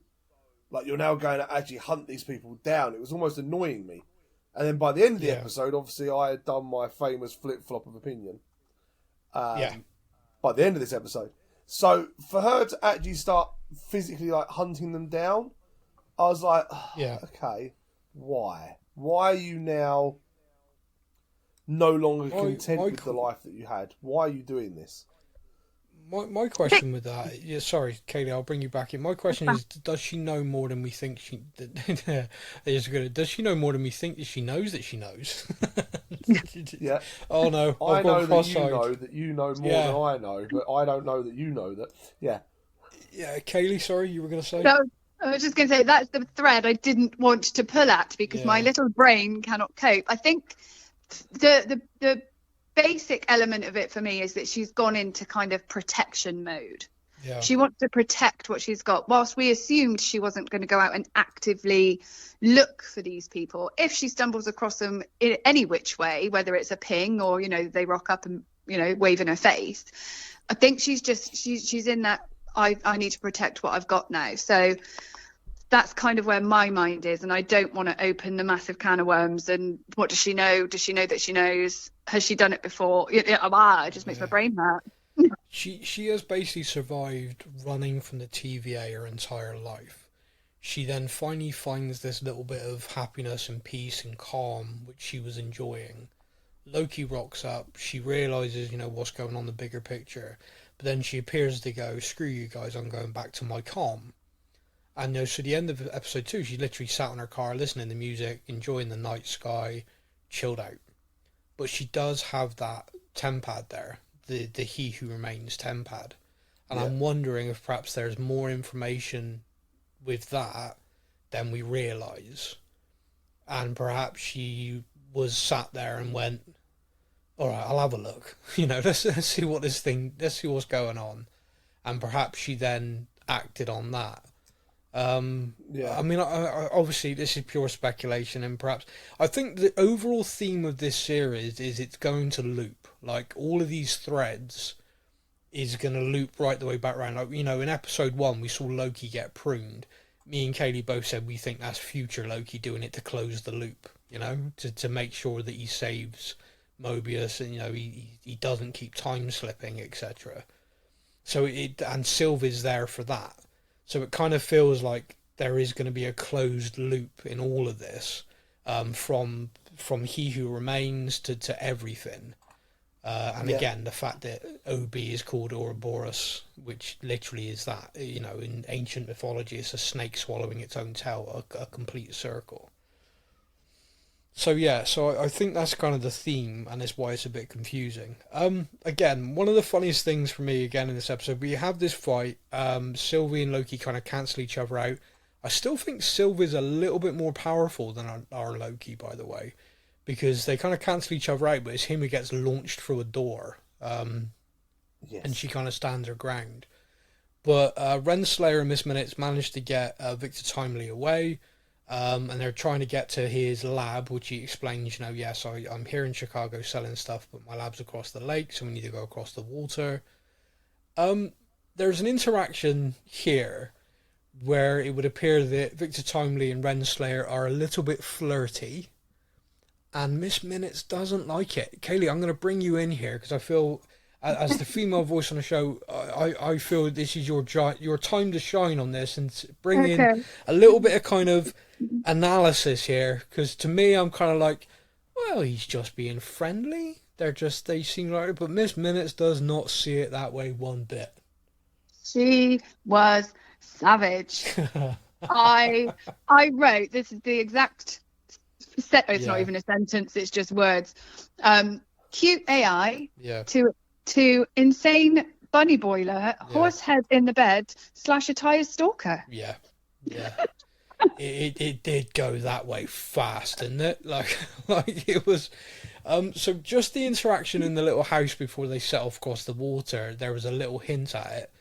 like you're now going to actually hunt these people down? It was almost annoying me. And then by the end of the episode, obviously I had done my famous flip-flop of opinion. By the end of this episode. So for her to actually start physically like hunting them down, I was like, okay, why? Why are you now no longer content with the life that you had? Why are you doing this? My question with that, sorry, Kaylee, I'll bring you back in. My question is, does she know more than we think she? Does she know more than we think that she knows that she knows? Yeah. Oh no, I know that you know more than I know, but I don't know that you know that. Yeah. Yeah, Kaylee, sorry, you were going to say. No, I was just going to say that's the thread I didn't want to pull at because my little brain cannot cope. I think the basic element of it for me is that she's gone into kind of protection mode. Yeah. She wants to protect what she's got. Whilst we assumed she wasn't going to go out and actively look for these people, if she stumbles across them in any which way, whether it's a ping or, you know, they rock up and, you know, wave in her face, I think she's in that I need to protect what I've got now. So that's kind of where my mind is, and I don't want to open the massive can of worms. And what does she know? Does she know that she knows? Has she done it before? It just makes my brain hurt. She has basically survived running from the TVA her entire life. She then finally finds this little bit of happiness and peace and calm, which she was enjoying. Loki rocks up. She realizes, you know, what's going on in the bigger picture. But then she appears to go, screw you guys, I'm going back to my calm. And so the end of episode 2, she literally sat in her car listening to music, enjoying the night sky, chilled out. But she does have that 10 pad there, the He Who Remains 10 pad. And I'm wondering if perhaps there's more information with that than we realise. and perhaps she was sat there and went, all right, I'll have a look. Let's see let's see what's going on. And perhaps she then acted on that. I mean, I, obviously this is pure speculation, and perhaps I think the overall theme of this series is it's going to loop. Like, all of these threads is going to loop right the way back around. Like, in episode 1 we saw Loki get pruned. Me and Kaylee both said we think that's future Loki doing it to close the loop, to make sure that he saves Mobius, and he doesn't keep time slipping, etc. So and Sylvie's there for that. So it kind of feels like there is going to be a closed loop in all of this, from He Who Remains to everything. Again, the fact that OB is called Ouroboros, which literally is that, in ancient mythology, it's a snake swallowing its own tail, a complete circle. So yeah, I think that's kind of the theme, and it's why it's a bit confusing. Again, one of the funniest things for me, again, in this episode, we have this fight, Sylvie and Loki kind of cancel each other out. I still think Sylvie's a little bit more powerful than our Loki, by the way, because they kind of cancel each other out, but it's him who gets launched through a door, and she kind of stands her ground. But Renslayer and Miss Minutes managed to get Victor Timely away, and they're trying to get to his lab, which he explains, yes, I'm here in Chicago selling stuff, but my lab's across the lake, so we need to go across the water. There's an interaction here where it would appear that Victor Timely and Renslayer are a little bit flirty, and Miss Minutes doesn't like it. Kaylee, I'm going to bring you in here because I feel, as the female voice on the show, I feel this is your time to shine on this and bring in a little bit of kind of analysis here. Because to me, I'm kind of like, well, he's just being friendly. They seem like, but Miss Minutes does not see it that way one bit. She was savage. I wrote, this is the exact it's not even a sentence, it's just words. Cute AI to insane bunny boiler, horse head in the bed / a tired stalker. It did go that way fast, didn't it? Like it was. So just the interaction in the little house before they set off across the water, there was a little hint at it.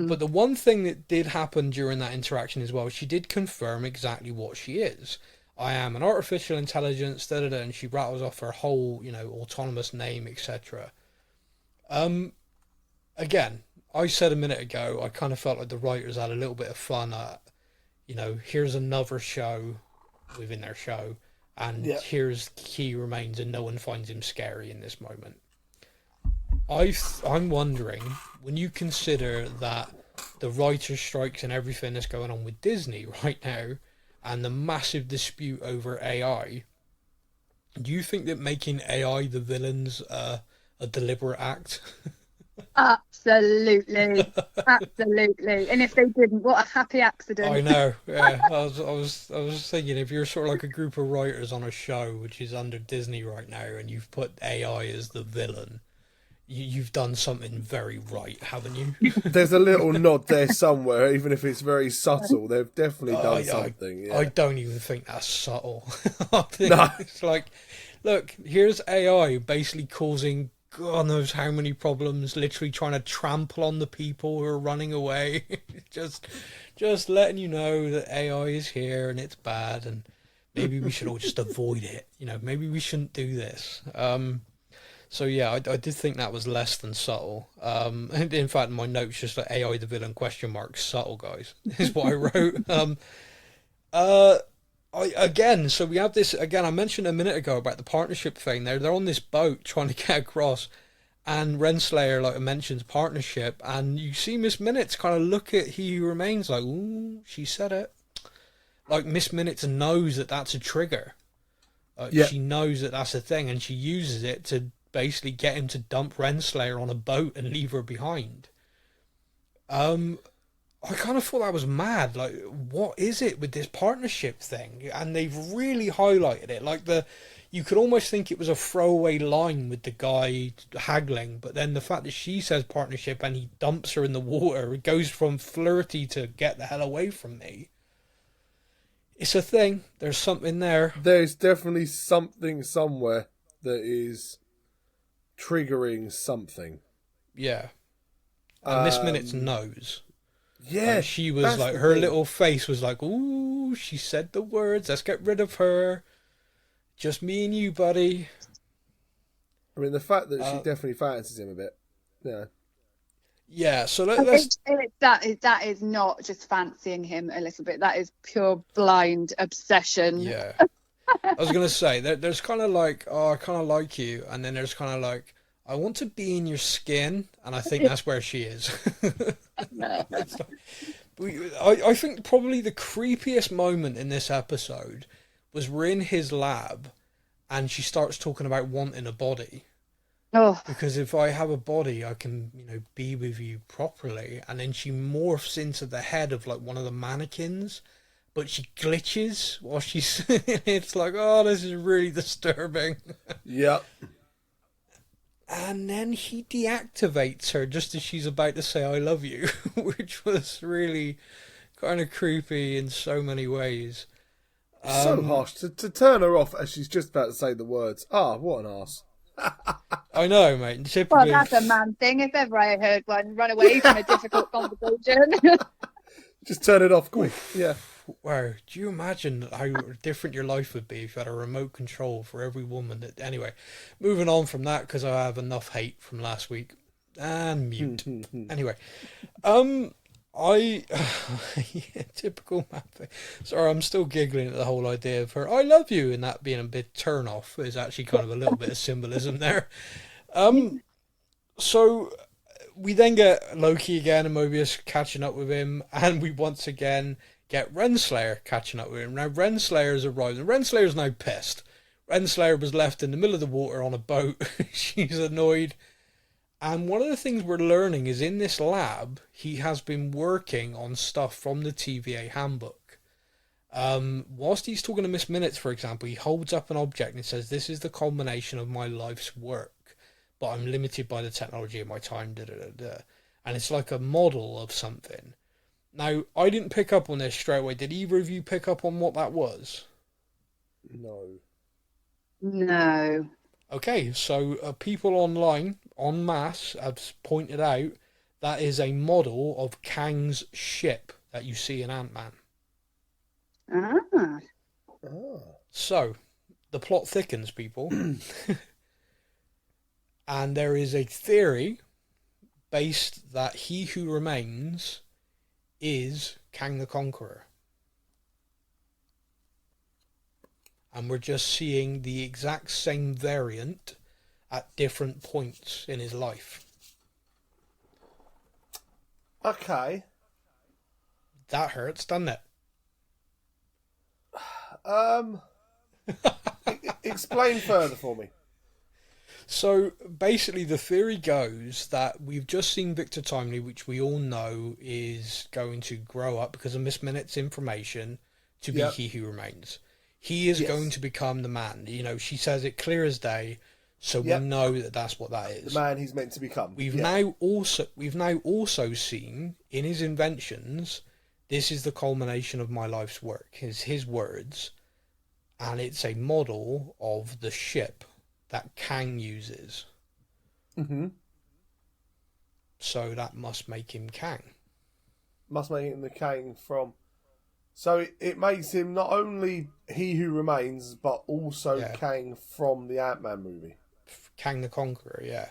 But the one thing that did happen during that interaction as well, she did confirm exactly what she is. I am an artificial intelligence, and she rattles off her whole, autonomous name, etc. Again, I said a minute ago, I kind of felt like the writers had a little bit of fun at, here's another show within their show, and here's He Remains, and no one finds him scary in this moment. I'm wondering, when you consider that the writer's strikes and everything that's going on with Disney right now, and the massive dispute over AI, do you think that making AI the villain's a deliberate act? Absolutely. And if they didn't, what a happy accident. I know. Yeah, I was thinking, if you're sort of like a group of writers on a show which is under Disney right now, and you've put AI as the villain, you've done something very right, haven't you? There's a little nod there somewhere, even if it's very subtle. They've definitely done something. I don't even think that's subtle. I think it's like, look, here's AI basically causing God knows how many problems, literally trying to trample on the people who are running away. just letting you know that AI is here and it's bad, and maybe we should all just avoid it. Maybe we shouldn't do this. So yeah, I did think that was less than subtle. And in fact, my notes just like AI the villain ? Subtle, guys, is what I wrote. So we have this again. I mentioned a minute ago about the partnership thing. They're on this boat trying to get across, and Renslayer mentions partnership, and you see Miss Minutes kind of look at He Who Remains like, ooh, she said it. Like Miss Minutes knows that that's a trigger. She knows that that's a thing, and she uses it to basically get him to dump Renslayer on a boat and leave her behind. I kind of thought that was mad. Like, what is it with this partnership thing? And they've really highlighted it. Like, you could almost think it was a throwaway line with the guy haggling, but then the fact that she says partnership and he dumps her in the water, it goes from flirty to get the hell away from me. It's a thing. There's something there. There's definitely something somewhere that is triggering something. Yeah. And Miss Minutes knows. Yeah. Like, she was like, her little face was like, ooh, she said the words. Let's get rid of her. Just me and you, buddy. I mean, the fact that she definitely fancies him a bit. Yeah. Yeah, so let's... That is not just fancying him a little bit. That is pure blind obsession. Yeah. I was going to say, there's kind of like, oh, I kind of like you. And then there's kind of like, I want to be in your skin. And I think that's where she is. I think probably the creepiest moment in this episode was we're in his lab and she starts talking about wanting a body. Oh. Because if I have a body, I can, be with you properly. And then she morphs into the head of like one of the mannequins, but she glitches while she's. It's like, oh, this is really disturbing. Yep. And then he deactivates her just as she's about to say "I love you," which was really kind of creepy in so many ways. So harsh to turn her off as she's just about to say the words. Ah, what an arse. I know, mate. Typically... Well, that's a man thing. If ever I heard one run away from a difficult conversation. Just turn it off quick. Yeah. Wow. Do you imagine how different your life would be if you had a remote control for every woman that... Anyway, moving on from that, because I have enough hate from last week. And mute. Anyway. Typical man thing. Sorry, I'm still giggling at the whole idea of her "I love you" and that being a bit turn off. Is actually kind of a little bit of symbolism there. So we then get Loki again and Mobius catching up with him, and we once again get Renslayer catching up with him. Now Renslayer's arrived, and Renslayer's now pissed. Renslayer was left in the middle of the water on a boat. She's annoyed. And one of the things we're learning is in this lab, he has been working on stuff from the TVA handbook. Whilst he's talking to Miss Minutes, for example, he holds up an object and says, "This is the culmination of my life's work, but I'm limited by the technology of my time, And it's like a model of something. Now, I didn't pick up on this straight away. Did either of you pick up on what that was? No. No. Okay, so people online, en masse, have pointed out that is a model of Kang's ship that you see in Ant-Man. Ah. So, the plot thickens, people. And there is a theory based that he who remains is Kang the Conqueror. And we're just seeing the exact same variant at different points in his life. Okay. That hurts, doesn't it? Explain further for me. So basically the theory goes that we've just seen Victor Timely, which we all know is going to grow up because of Miss Minutes' information to be He Who Remains. He is going to become the man. She says it clear as day, so we know that that's what that is. The man he's meant to become. We've now also seen in his inventions, this is the culmination of my life's work. His words, and it's a model of the ship that Kang uses. Mm-hmm. So that must make him Kang. Must make him the Kang from... So it makes him not only He Who Remains, but also Kang from the Ant-Man movie. Kang the Conqueror, yeah.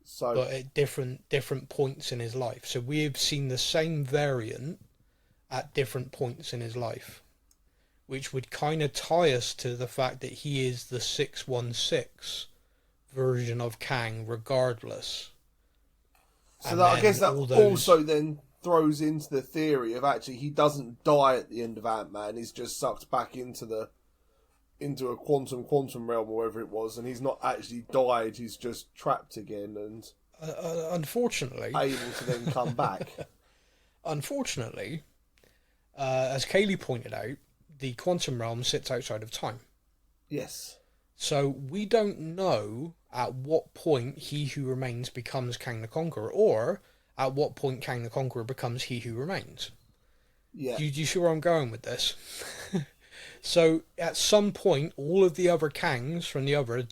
So, but at different points in his life. So we've seen the same variant at different points in his life, which would kind of tie us to the fact that he is the 616 version of Kang regardless. So that, I guess that also then throws into the theory of actually he doesn't die at the end of Ant-Man, he's just sucked back into a quantum realm or whatever it was, and he's not actually died, he's just trapped again and unfortunately able to then come back. Unfortunately, as Kaylee pointed out, the quantum realm sits outside of time. Yes. So we don't know at what point He Who Remains becomes Kang the Conqueror, or at what point Kang the Conqueror becomes He Who Remains. Yeah. Do you see where I'm going with this? So at some point, all of the other Kangs from the other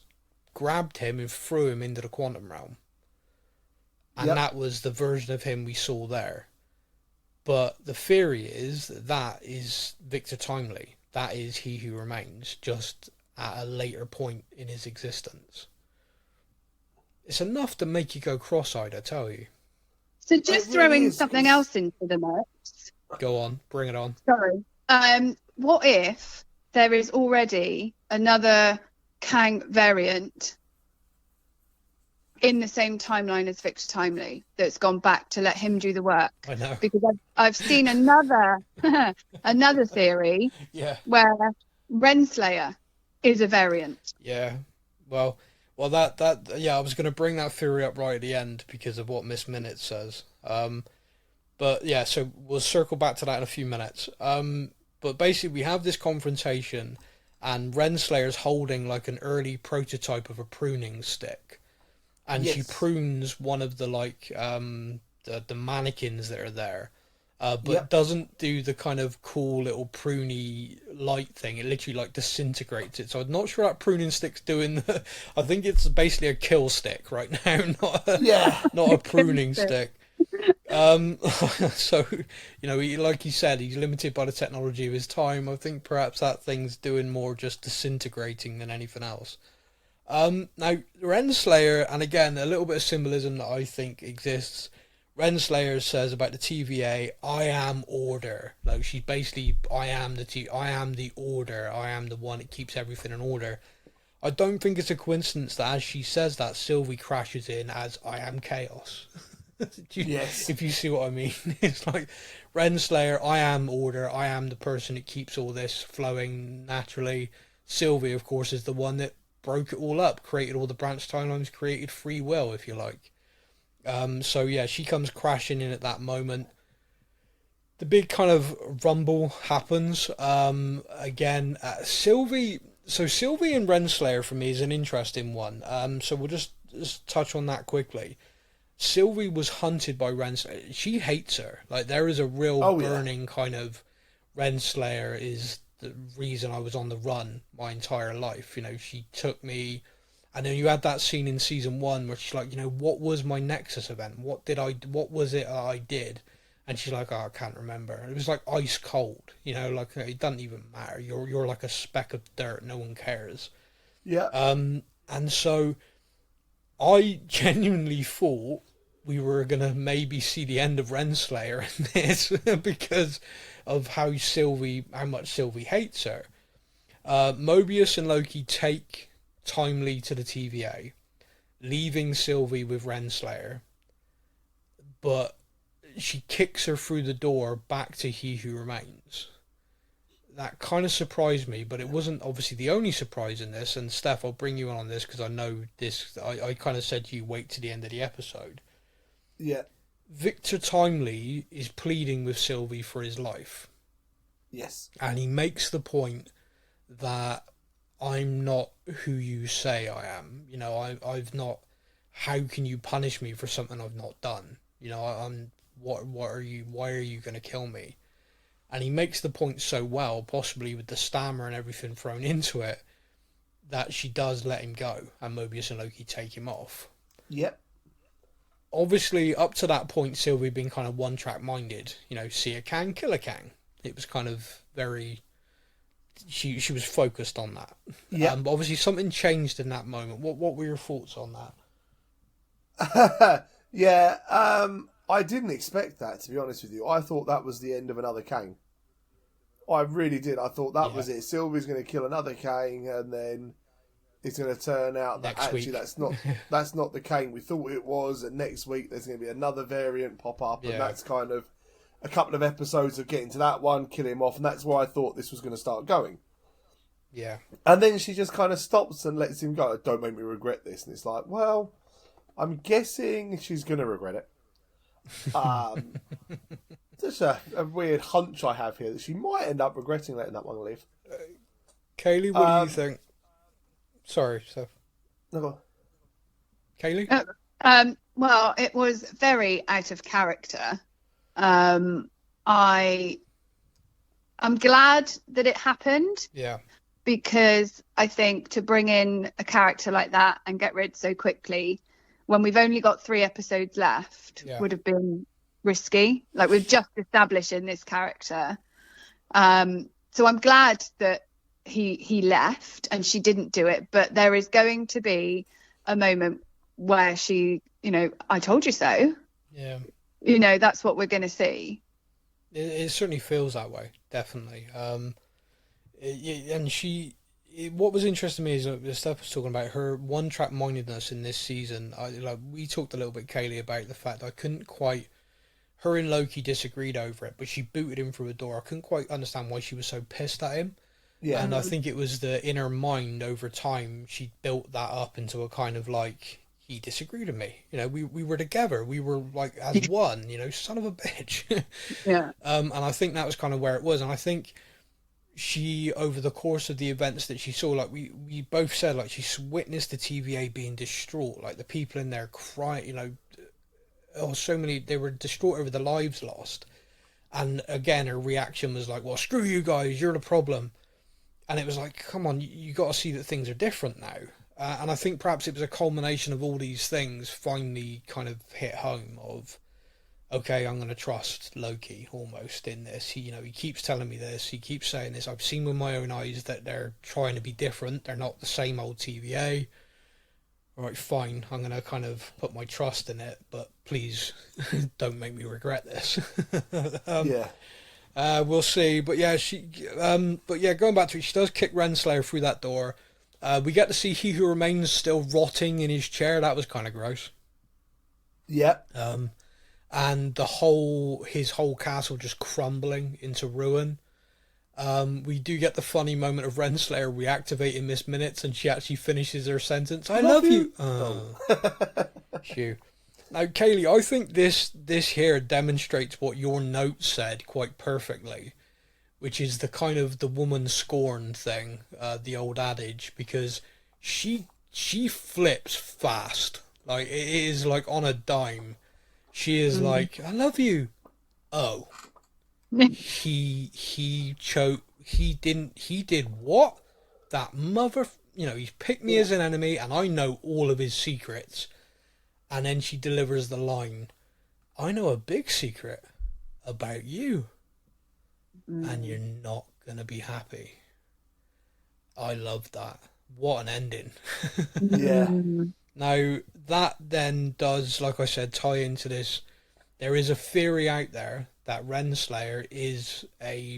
grabbed him and threw him into the quantum realm. And that was the version of him we saw there. But the theory is that is Victor Timely. That is He Who Remains, just at a later point in his existence. It's enough to make you go cross-eyed, I tell you. So just throwing something else into the mix. Go on, bring it on. Sorry. What if there is already another Kang variant in the same timeline as Victor Timely that's gone back to let him do the work? I know. Because I've seen another theory where Renslayer is a variant. Yeah. Well, that I was going to bring that theory up right at the end because of what Miss Minutes says. But yeah, so we'll circle back to that in a few minutes. But basically, we have this confrontation, and Renslayer's holding like an early prototype of a pruning stick, and she prunes one of the the mannequins that are there, but doesn't do the kind of cool little pruny light thing. It literally like disintegrates it. So I'm not sure that pruning stick's doing. I think it's basically a kill stick right now, not a pruning stick. So, you know, like he said, he's limited by the technology of his time. I think perhaps that thing's doing more just disintegrating than anything else. Now, Renslayer, and again, a little bit of symbolism that I think exists. Renslayer says about the TVA, I am order. Like, she's basically, I am the order. I am the one that keeps everything in order. I don't think it's a coincidence that as she says that, Sylvie crashes in as I am chaos. If you see what I mean. It's like Renslayer, I am order, I am the person that keeps all this flowing naturally. Sylvie, of course, is the one that broke it all up, created all the branch timelines, created free will, if you like. So yeah, she comes crashing in at that moment. The big kind of rumble happens. Again, Sylvie and Renslayer for me is an interesting one. So we'll just touch on that quickly. Sylvie was hunted by Renslayer. She hates her. Like, there is a real burning kind of Renslayer is the reason I was on the run my entire life. You know, she took me, and then you had that scene in season 1 where she's like, you know, what was my Nexus event? What was it I did? And she's like, oh, I can't remember. And it was like ice cold, you know, like it doesn't even matter. You're like a speck of dirt. No one cares. Yeah. And so I genuinely thought we were going to maybe see the end of Renslayer in this because of how much Sylvie hates her. Mobius and Loki take Timely to the TVA, leaving Sylvie with Renslayer, but she kicks her through the door back to He Who Remains. That kind of surprised me, but it wasn't obviously the only surprise in this. And Steph, I'll bring you on this because I know this. I kind of said to you, wait to the end of the episode. Yeah. Victor Timely is pleading with Sylvie for his life. Yes. And he makes the point that I'm not who you say I am. You know, I've not. How can you punish me for something I've not done? You know, I'm. What are you? Why are you going to kill me? And he makes the point so well, possibly with the stammer and everything thrown into it, that she does let him go, and Mobius and Loki take him off. Yep. Obviously, up to that point, Sylvie been kind of one-track minded. You know, see a Kang, kill a Kang. It was kind of very. She was focused on that. Yeah. But obviously, something changed in that moment. What were your thoughts on that? Yeah. I didn't expect that, to be honest with you. I thought that was the end of another Kang. I really did. I thought that was it. Sylvie's going to kill another Kang, and then it's going to turn out that actually that's not the Kang we thought it was, and next week there's going to be another variant pop up, and that's kind of a couple of episodes of getting to that one, kill him off, and that's where I thought this was going to start going. Yeah. And then she just kind of stops and lets him go. Don't make me regret this. And it's like, well, I'm guessing she's going to regret it. Just a weird hunch I have here that she might end up regretting letting that one live. Kaylee, what do you think? Sorry, Steph. No, go on. Kaylee? Well, it was very out of character. I I'm glad that it happened. Yeah. Because I think to bring in a character like that and get rid so quickly when we've only got 3 episodes left would have been risky. Like, we're just establishing this character. So I'm glad that he left and she didn't do it. But there is going to be a moment where she, I told you so. Yeah. That's what we're going to see. It certainly feels that way, definitely. And what was interesting to me is the stuff was talking about her one-track mindedness in this season. We talked a little bit, Kaylee, about the fact I couldn't quite. Her and Loki disagreed over it, but she booted him through a door. I couldn't quite understand why she was so pissed at him. Yeah, and I think it was the inner mind over time. She built that up into a kind of like, he disagreed with me. We were together. We were like as one. Son of a bitch. Yeah. And I think that was kind of where it was. And I think she, over the course of the events that she saw, like we both said, like she witnessed the TVA being distraught, like the people in there crying, so many, they were distraught over the lives lost. And again, her reaction was like, well, screw you guys, you're the problem. And it was like, come on, you got to see that things are different now. And I think perhaps it was a culmination of all these things finally kind of hit home of, okay, I'm going to trust Loki almost in this. He keeps telling me this. He keeps saying this. I've seen with my own eyes that they're trying to be different. They're not the same old TVA. All right, fine. I'm going to kind of put my trust in it, but please don't make me regret this. We'll see. But yeah, going back to it, she does kick Renslayer through that door. We get to see He Who Remains still rotting in his chair. That was kind of gross. Yeah. And his whole castle just crumbling into ruin. We do get the funny moment of Renslayer reactivating Miss Minutes, and she actually finishes her sentence. I love you. Oh. Phew. Now, Kaylee, I think this here demonstrates what your note said quite perfectly, which is the kind of the woman scorned thing, the old adage, because she flips fast. Like, it is like on a dime. She is like, I love you. Oh. He did what? That mother, he's picked me as an enemy and I know all of his secrets. And then she delivers the line, I know a big secret about you. And you're not going to be happy. I love that. What an ending. Yeah. Now, that then does, like I said, tie into this. There is a theory out there that Renslayer is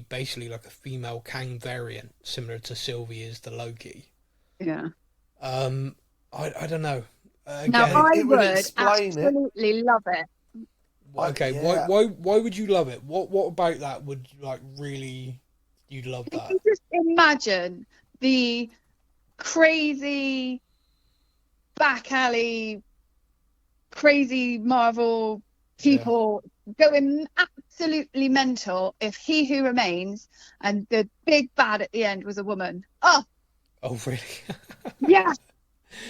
basically like a female Kang variant, similar to Sylvie is the Loki. Yeah. I don't know. Again, now, I would absolutely love it. Okay, yeah. Why would you love it? What about that would you'd love that? Can you just imagine the crazy back alley, crazy Marvel people going absolutely mental if He Who Remains and the big bad at the end was a woman? Oh really? Yeah.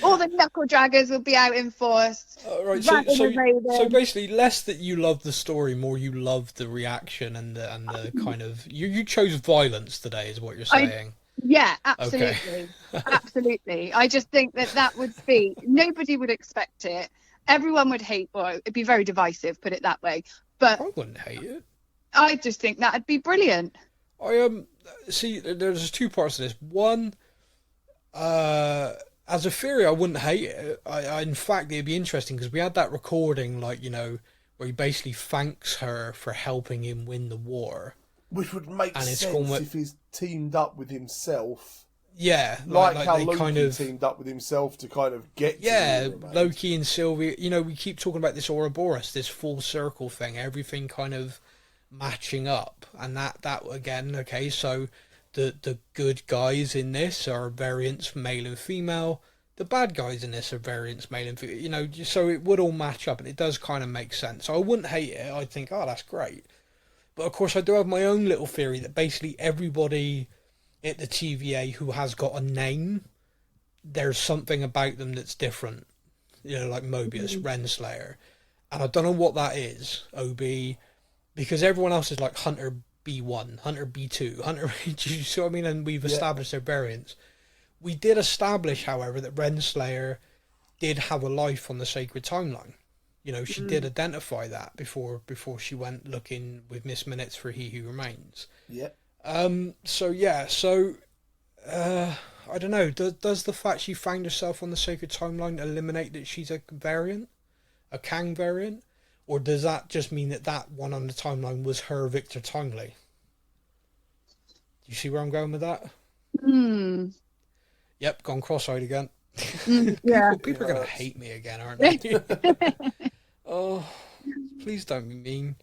All the knuckle draggers will be out in force. Right, so basically, less that you love the story, more you love the reaction and the kind of you chose violence today, is what you're saying. Yeah, absolutely. Okay. Absolutely. I just think that would be, nobody would expect it. Everyone would hate, or it'd be very divisive, put it that way. But I wouldn't hate it. I just think that'd be brilliant. I see. There's 2 parts to this. One, as a theory, I wouldn't hate it. In fact, it'd be interesting because we had that recording, where he basically thanks her for helping him win the war. Which would make sense if he's teamed up with himself. Yeah, like how Loki teamed up with himself to kind of get to Loki and Sylvie. We keep talking about this Ouroboros, this full circle thing, everything kind of matching up, and that again. Okay, so the good guys in this are variants male and female. The bad guys in this are variants male and female. So it would all match up, and it does kind of make sense. So I wouldn't hate it. I'd think, oh, that's great. But of course, I do have my own little theory that basically everybody at the TVA who has got a name, there's something about them that's different. Like Mobius, Renslayer. And I don't know what that is, OB, because everyone else is like Hunter B1, Hunter B2, Hunter. Do you see what I mean? And we've established their variants. We did establish, however, that Renslayer did have a life on the sacred timeline. You know, she did identify that before she went looking with Miss Minutes for He Who Remains. Yeah. So I don't know. Does the fact she found herself on the sacred timeline eliminate that she's a variant, a Kang variant, or does that just mean that one on the timeline was her Victor Timely? You see where I'm going with that? Yep, gone cross-eyed again. Yeah. People are going to hate me again, aren't they? Oh, please don't be mean.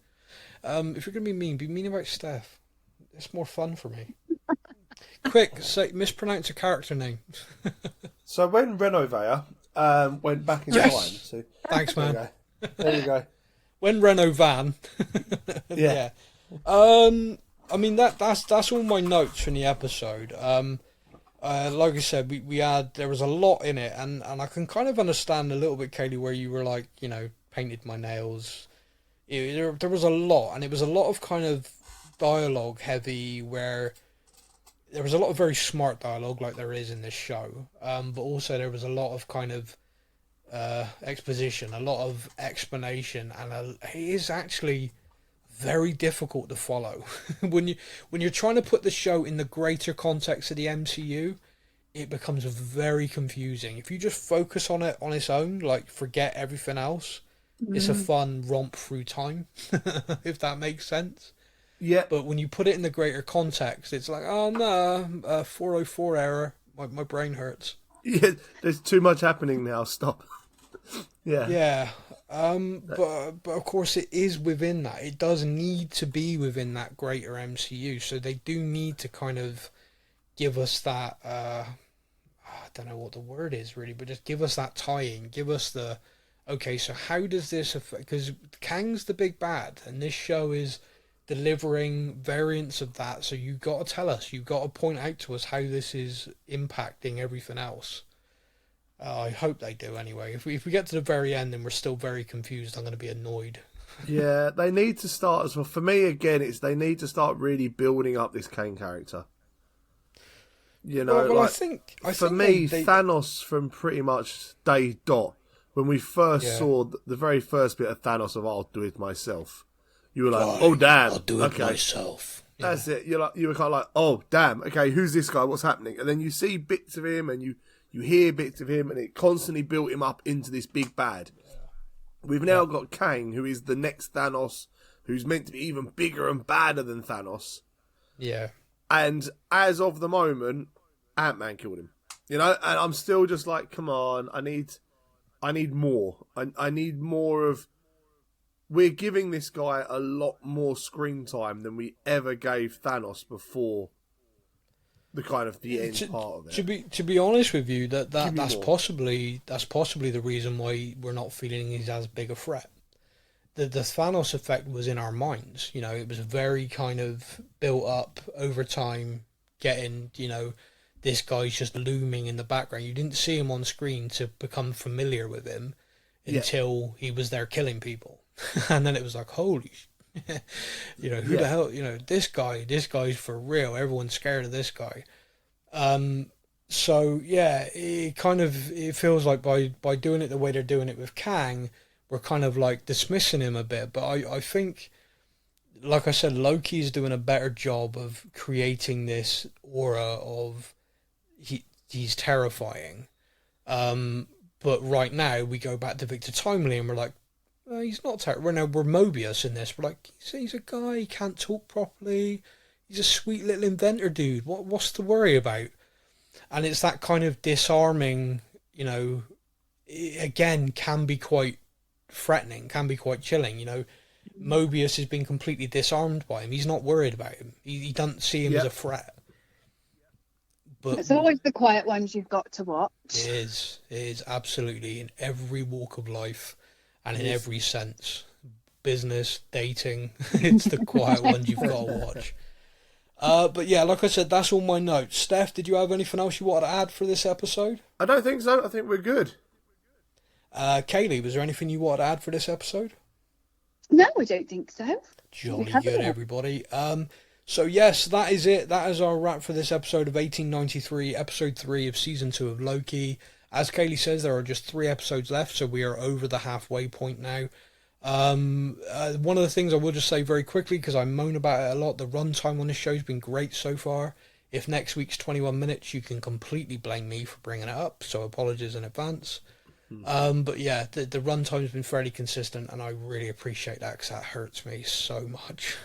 If you're going to be mean about Steph. It's more fun for me. Quick, say mispronounce a character name. So when Renslayer went back in time... So, thanks, man. There you go. When Renault Van. Yeah. I mean, that's all my notes from the episode. Like I said, there was a lot in it, and I can kind of understand a little bit, Kaylee, where you were like, you know, painted my nails. There was a lot, and it was a lot of kind of dialogue heavy, where there was a lot of very smart dialogue, like there is in this show, but also there was a lot of kind of exposition, a lot of explanation, and it is actually very difficult to follow. when you're trying to put the show in the greater context of the MCU, it becomes very confusing. If you just focus on it on its own, like forget everything else, it's a fun romp through time, if that makes sense. Yeah. But when you put it in the greater context, it's like, oh no, 404 error, my brain hurts. Yeah, there's too much happening now, stop. Yeah. Yeah. But of course it is within that. It does need to be within that greater MCU. So they do need to kind of give us that, I don't know what the word is really, but just give us that tie-in. Give us the, okay, so how does this affect, because Kang's the big bad, and this show is delivering variants of that. So you've got to tell us, you've got to point out to us how this is impacting everything else. I hope they do anyway. If we get to the very end and we're still very confused, I'm going to be annoyed. Yeah, they need to start as well. For me, again, they need to start really building up this Kang character. You know, well, like, I for think me, they... Thanos from pretty much day dot, when we first saw the very first bit of Thanos of I'll do it myself, you were like, oh damn, I'll do it myself. Yeah. That's it. You were kind of like, oh damn, okay, who's this guy? What's happening? And then you see bits of him, and you hear bits of him, and it constantly built him up into this big bad. We've now got Kang, who is the next Thanos, who's meant to be even bigger and badder than Thanos. Yeah. And as of the moment, Ant-Man killed him. You know, and I'm still just like, come on, I need more. I need more of... We're giving this guy a lot more screen time than we ever gave Thanos before the kind of the end part of it. To be honest with you, that's possibly the reason why we're not feeling he's as big a threat. The Thanos effect was in our minds. You know, it was very kind of built up over time, getting, you know, this guy's just looming in the background. You didn't see him on screen to become familiar with him until he was there killing people. And then it was like, holy you know, who the hell, you know, this guy's for real. Everyone's scared of this guy. So yeah, it feels like by doing it the way they're doing it with Kang, we're kind of like dismissing him a bit. But I think, like I said, Loki's doing a better job of creating this aura of he's terrifying. But right now we go back to Victor Timely and we're like, he's not terrible. We're Mobius in this. We're like, he's a guy, he can't talk properly. He's a sweet little inventor dude. What's to worry about? And it's that kind of disarming, you know, again, can be quite threatening, can be quite chilling. You know, Mobius has been completely disarmed by him. He's not worried about him. He doesn't see him as a threat. But it's always the quiet ones you've got to watch. It is absolutely in every walk of life. And in every sense, business, dating, it's the quiet ones you've got to watch. But yeah, like I said, that's all my notes. Steph, did you have anything else you wanted to add for this episode? I don't think so. I think we're good. Kaylee, was there anything you wanted to add for this episode? No, I don't think so. Jolly good, everybody. So yes, that is it. That is our wrap for this episode of 1893, episode 3 of season 2 of Loki. As Kaylee says, there are just 3 episodes left, so we are over the halfway point now. One of the things I will just say very quickly, because I moan about it a lot, the runtime on this show has been great so far. If next week's 21 minutes, you can completely blame me for bringing it up, so apologies in advance. But yeah, the runtime has been fairly consistent, and I really appreciate that because that hurts me so much.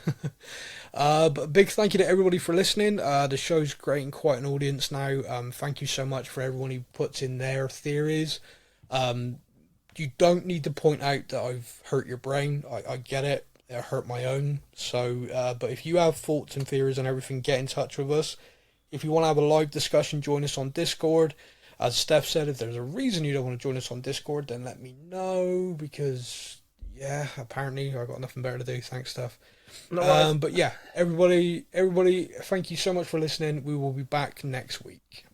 But a big thank you to everybody for listening. The show's great and quite an audience now. Thank you so much for everyone who puts in their theories. You don't need to point out that I've hurt your brain. I get it. It hurt my own. So, but if you have thoughts and theories and everything, get in touch with us. If you want to have a live discussion, join us on Discord. As Steph said, if there's a reason you don't want to join us on Discord, then let me know, because, yeah, apparently I've got nothing better to do. Thanks, Steph. No, but yeah, everybody, thank you so much for listening. We will be back next week.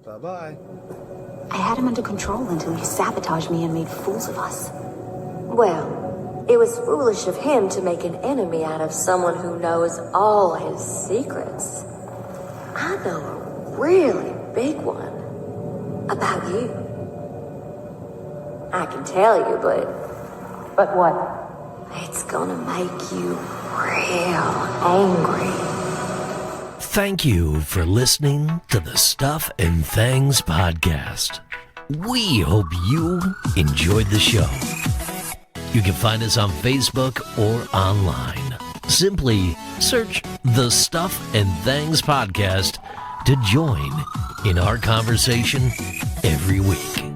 Bye-bye. I had him under control until he sabotaged me and made fools of us. Well, it was foolish of him to make an enemy out of someone who knows all his secrets. I know a really big one. About you. I can tell you, but what? It's gonna make you real angry. Thank you for listening to the Stuff and Things podcast. We hope you enjoyed the show. You can find us on Facebook or online. Simply search the Stuff and Things podcast to join in our conversation every week.